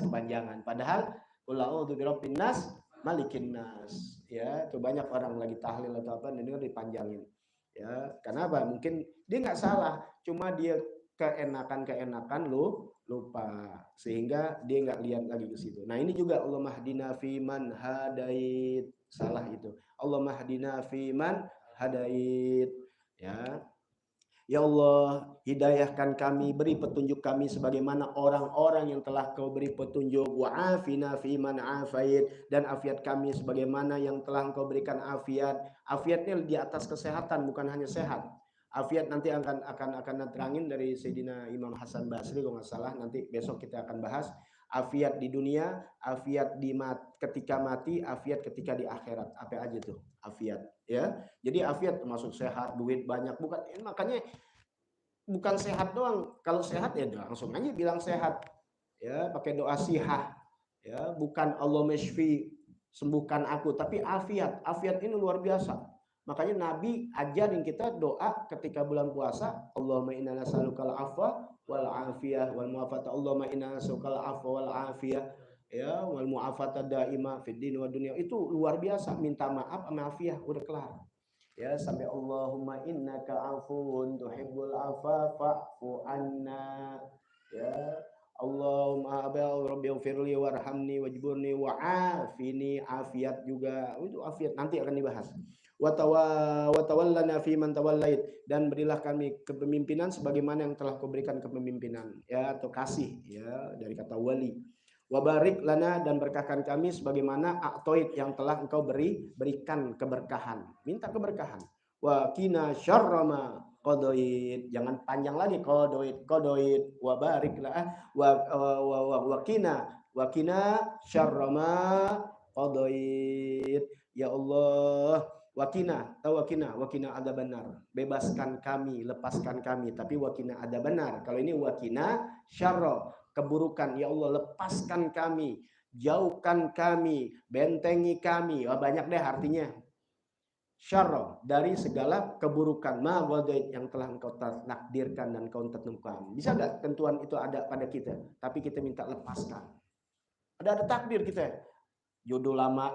S1: kepanjangan. Padahal Qul a'udzu birabbin nas, malikin nas. Ya, itu banyak orang lagi tahlil atau apa, ini dipanjangin. Ya, karena apa? Mungkin dia nggak salah, cuma dia keenakan lupa, sehingga dia nggak lihat lagi ke situ. Nah, ini juga Allah mahdina fiman hadait, salah itu. Allah mahdina fiman hadait, ya. Ya Allah, hidayahkan kami, beri petunjuk kami sebagaimana orang-orang yang telah Kau beri petunjuk. Wa'afina fiman afait, dan afiat kami sebagaimana yang telah Engkau berikan afiat. Afiatnya di atas kesehatan, bukan hanya sehat. Afiat nanti akan terangin dari Sayyidina Imam Hasan Basri kalau nggak salah, nanti besok kita akan bahas. Afiat di dunia, afiat ketika mati, afiat ketika di akhirat. Apa aja tuh afiat, ya. Jadi afiat termasuk sehat, duit banyak, bukan. Makanya bukan sehat doang. Kalau sehat ya langsung aja bilang sehat, ya, pakai doa sihah, ya, bukan Allah mashfi, sembuhkan aku, tapi afiat. Afiat ini luar biasa. Makanya Nabi ajarin kita doa ketika bulan puasa, Allahumma inna nas'alukal afwa wal afiyah wal mu'afata. Allahumma inna nas'alukal afwa wal afiyah, ya, wal mu'afata daima fid din wa dunya. Itu luar biasa, minta maaf sama afiyah, udah kelar. Ya, sampai Allahumma innaka afuwun tuhibbul afwa fa'fu anna. Ya, Allahumma rabbi ighfirli warhamni wajburni wa'afini, afiat juga. Itu afiat nanti akan dibahas. Wa tawallana fi man tawallait, dan berilah kami kepemimpinan sebagaimana yang telah Kau berikan kepemimpinan, ya, atau kasih, ya, dari kata wali. Wa barik lana, dan berkahkan kami sebagaimana a'toit, yang telah Engkau berikan keberkahan. Minta keberkahan. Wa qina syarra ma qadait, jangan panjang lagi, qadait wa barik la wa qina syarra ma qadait. Ya Allah, wakina ada benar, bebaskan kami, lepaskan kami, tapi wakina ada benar. Kalau ini wakina syarra, keburukan, ya Allah lepaskan kami, jauhkan kami, bentengi kami. Oh, banyak deh artinya. Syarra, dari segala keburukan, ma wadait, yang telah Engkau takdirkan dan Kau tentukan. Bisa enggak tentuan itu ada pada kita, tapi kita minta lepaskan. Ada takdir kita, jodoh lama,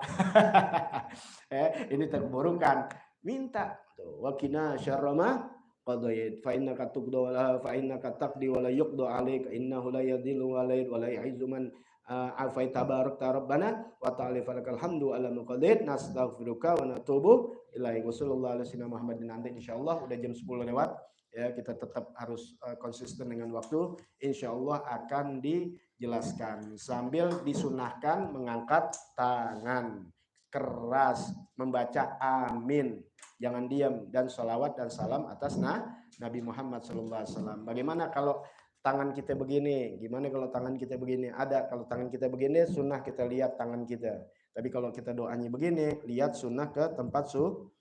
S1: ini terkeburukan, minta wakina syarra ma qadait fa innaka tuqda fa innaka taqdi wa la yuqda alaik innahu la yadhillu wa la yu'izzu man afai tabarakta rabbana wa ta'ala falakal hamdu ala muqaddid. Nastaghfiruka wa natubu ilaik. Wassallallahu alaihi wasallam Muhammadin. Nanti insyaallah udah jam 10 lewat, ya, kita tetap harus konsisten dengan waktu. Insyaallah akan dijelaskan sambil disunahkan mengangkat tangan keras, membaca amin, jangan diam, dan sholawat dan salam atas Nabi Muhammad SAW. Bagaimana kalau tangan kita begini? Gimana kalau tangan kita begini? Ada, kalau tangan kita begini sunnah kita lihat tangan kita. Tapi kalau kita doanya begini, lihat sunnah ke tempat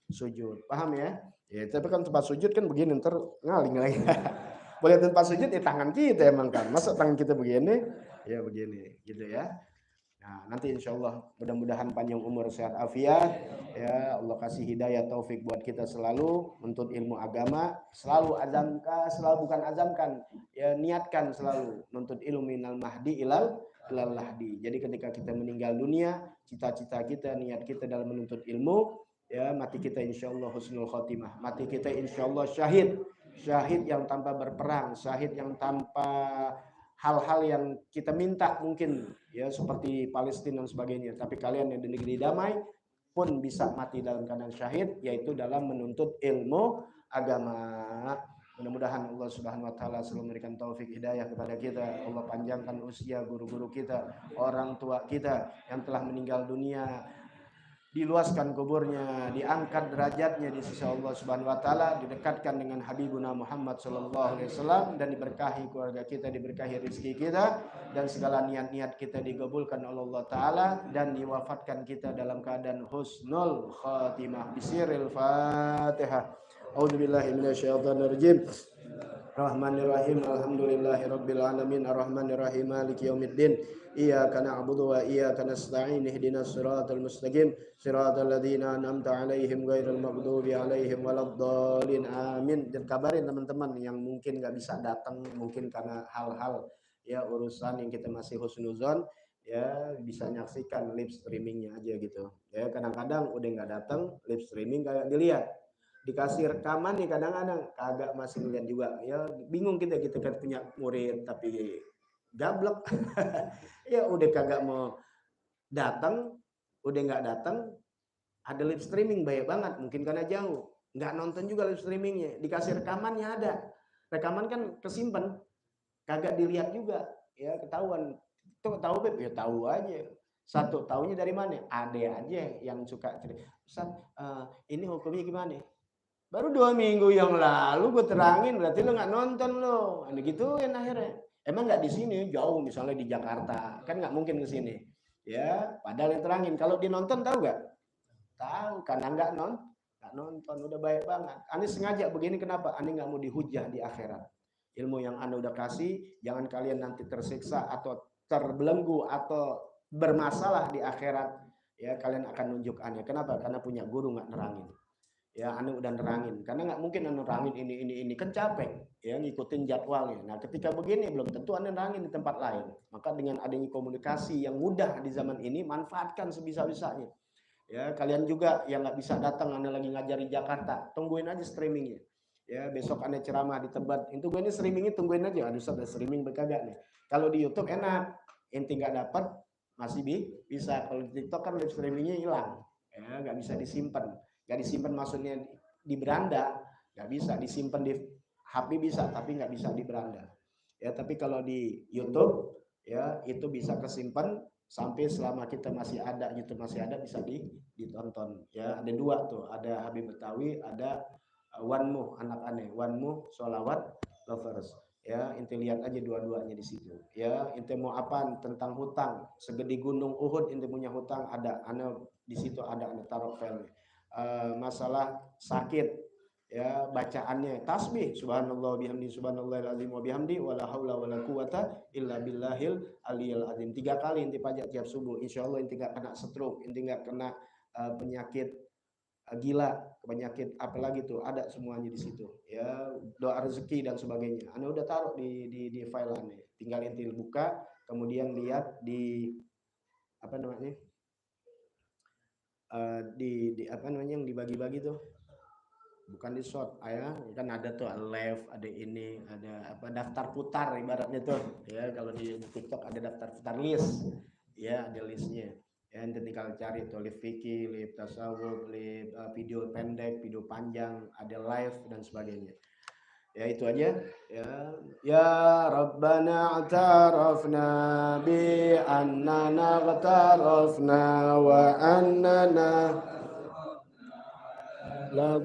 S1: sujud. Paham ya? Ya, tapi kan tempat sujud kan begini, ntar ngaling lagi. Boleh tempat sujud ya tangan kita emang kan. Masa tangan kita begini? Ya begini, gitu ya. Nah, nanti insya Allah mudah-mudahan panjang umur, sehat afiat, ya, Allah kasih hidayah taufik buat kita selalu menuntut ilmu agama, selalu bukan azamkan, ya, niatkan selalu menuntut ilmu minal mahdi ilal lahdi. Jadi ketika kita meninggal dunia, cita-cita kita, niat kita dalam menuntut ilmu, ya, mati kita insya Allah husnul khotimah, mati kita insya Allah syahid yang tanpa berperang, syahid yang tanpa hal-hal yang kita minta mungkin, ya, seperti Palestina dan sebagainya. Tapi kalian yang di negeri damai pun bisa mati dalam keadaan syahid, yaitu dalam menuntut ilmu agama. Mudah-mudahan Allah Subhanahu wa taala selalu memberikan taufik hidayah kepada kita. Allah panjangkan usia guru-guru kita, orang tua kita yang telah meninggal dunia, diluaskan kuburnya, diangkat derajatnya di sisi Allah Subhanahu wa taala, didekatkan dengan Habibuna Muhammad sallallahu alaihi wasallam, dan diberkahi keluarga kita, diberkahi rezeki kita, dan segala niat-niat kita digabulkan oleh Allah taala, dan diwafatkan kita dalam keadaan husnul khatimah. Bisiril Fatihah. A'udzubillahi minasyaitonirrajim. Rahmanirrahim. Alhamdulillahirabbil alamin. Arrahmanirrahim. Maliki yaumiddin. Iyyaka na'budu wa iyyaka nasta'in. Ihdinas siratal mustaqim. Siratal ladzina an'amta 'alaihim ghairil maghdubi 'alaihim waladdallin. Amin. Dan kabarin teman-teman yang mungkin nggak bisa datang, mungkin karena hal-hal ya urusan yang kita masih husnuzon, ya bisa nyaksikan live streamingnya aja gitu. Ya kadang-kadang udah nggak datang, live streaming kayak dilihat. Dikasih rekaman nih kadang-kadang kagak masih ngeliat juga, ya bingung kita kan punya murid tapi gablek. Ya udah kagak mau datang, udah nggak datang, ada live streaming banyak banget, mungkin karena jauh nggak nonton juga live streamingnya, dikasih rekamannya ada, rekaman kan kesimpan, kagak dilihat juga, ya ketahuan. Tuh tahu Beb, ya tahu aja. Satu tahunya dari mana? Ada aja yang suka cerita, Ustaz, ini hukumnya gimana? Baru 2 minggu yang lalu gue terangin, berarti lo nggak nonton lo. Ada gituin akhirnya. Emang nggak di sini, jauh misalnya di Jakarta, kan nggak mungkin ke sini. Ya, padahal yang terangin. Kalau dinonton tahu nggak? Tahu, karena nggak nonton, udah baik banget. Ani sengaja begini kenapa? Ani nggak mau dihujah di akhirat. Ilmu yang Ani udah kasih, jangan kalian nanti tersiksa atau terbelenggu atau bermasalah di akhirat. Ya, kalian akan nunjuk Ani. Kenapa? Karena punya guru nggak nerangin. Ya anu udah nerangin, karena nggak mungkin anu nerangin ini kan capek ya ngikutin jadwalnya. Nah ketika begini belum tentu anu nerangin di tempat lain. Maka dengan adanya komunikasi yang mudah di zaman ini, manfaatkan sebisa-bisanya. Ya kalian juga yang nggak bisa datang, anda lagi ngajar di Jakarta, tungguin aja streamingnya. Ya besok anda ceramah di Tebet, itu gue ini streamingnya tungguin aja. Aduh ada streaming berkagak nih. Kalau di YouTube enak, inti nggak dapat masih bisa. Kalau di TikTok kan live streamingnya hilang, ya nggak bisa disimpan. Gak disimpan maksudnya di beranda, nggak bisa disimpan di HP bisa, tapi nggak bisa di beranda. Ya, tapi kalau di YouTube ya itu bisa kesimpan sampai selama kita masih ada, YouTube masih ada, bisa ditonton. Ya, ada 2 tuh, ada Habib Betawi, ada Wanmu anak aneh, Wanmu Sholawat Lovers. Ya, inti lihat aja dua-duanya di situ. Ya, inti mau apa tentang hutang, segede gunung Uhud inti punya hutang ada, ana di situ ada taruh file. Masalah sakit ya bacaannya tasbih subhanallah bihamdi subhanallahil azim wa bihamdi wala haula wala quwata illa billahil aliyil azim. 3 kali inti pajak tiap subuh, insyaallah inti nggak kena stroke, inti nggak kena penyakit gila, penyakit apalagi tuh ada semuanya di situ ya, doa rezeki dan sebagainya. Anda udah taruh di file aneh, tinggal inti buka kemudian lihat di apa namanya di apa namanya yang dibagi-bagi tuh, bukan di short ya kan ada tuh live, ada ini, ada apa daftar putar ibaratnya tuh ya. Kalau di TikTok ada daftar putar list ya, ada listnya ya, nanti tinggal cari tuh live fikih, live tasawuf, live video pendek, video panjang, ada live dan sebagainya. Ya itu aja ya Rabbana atarafna bi annana ghatarafna wa annana la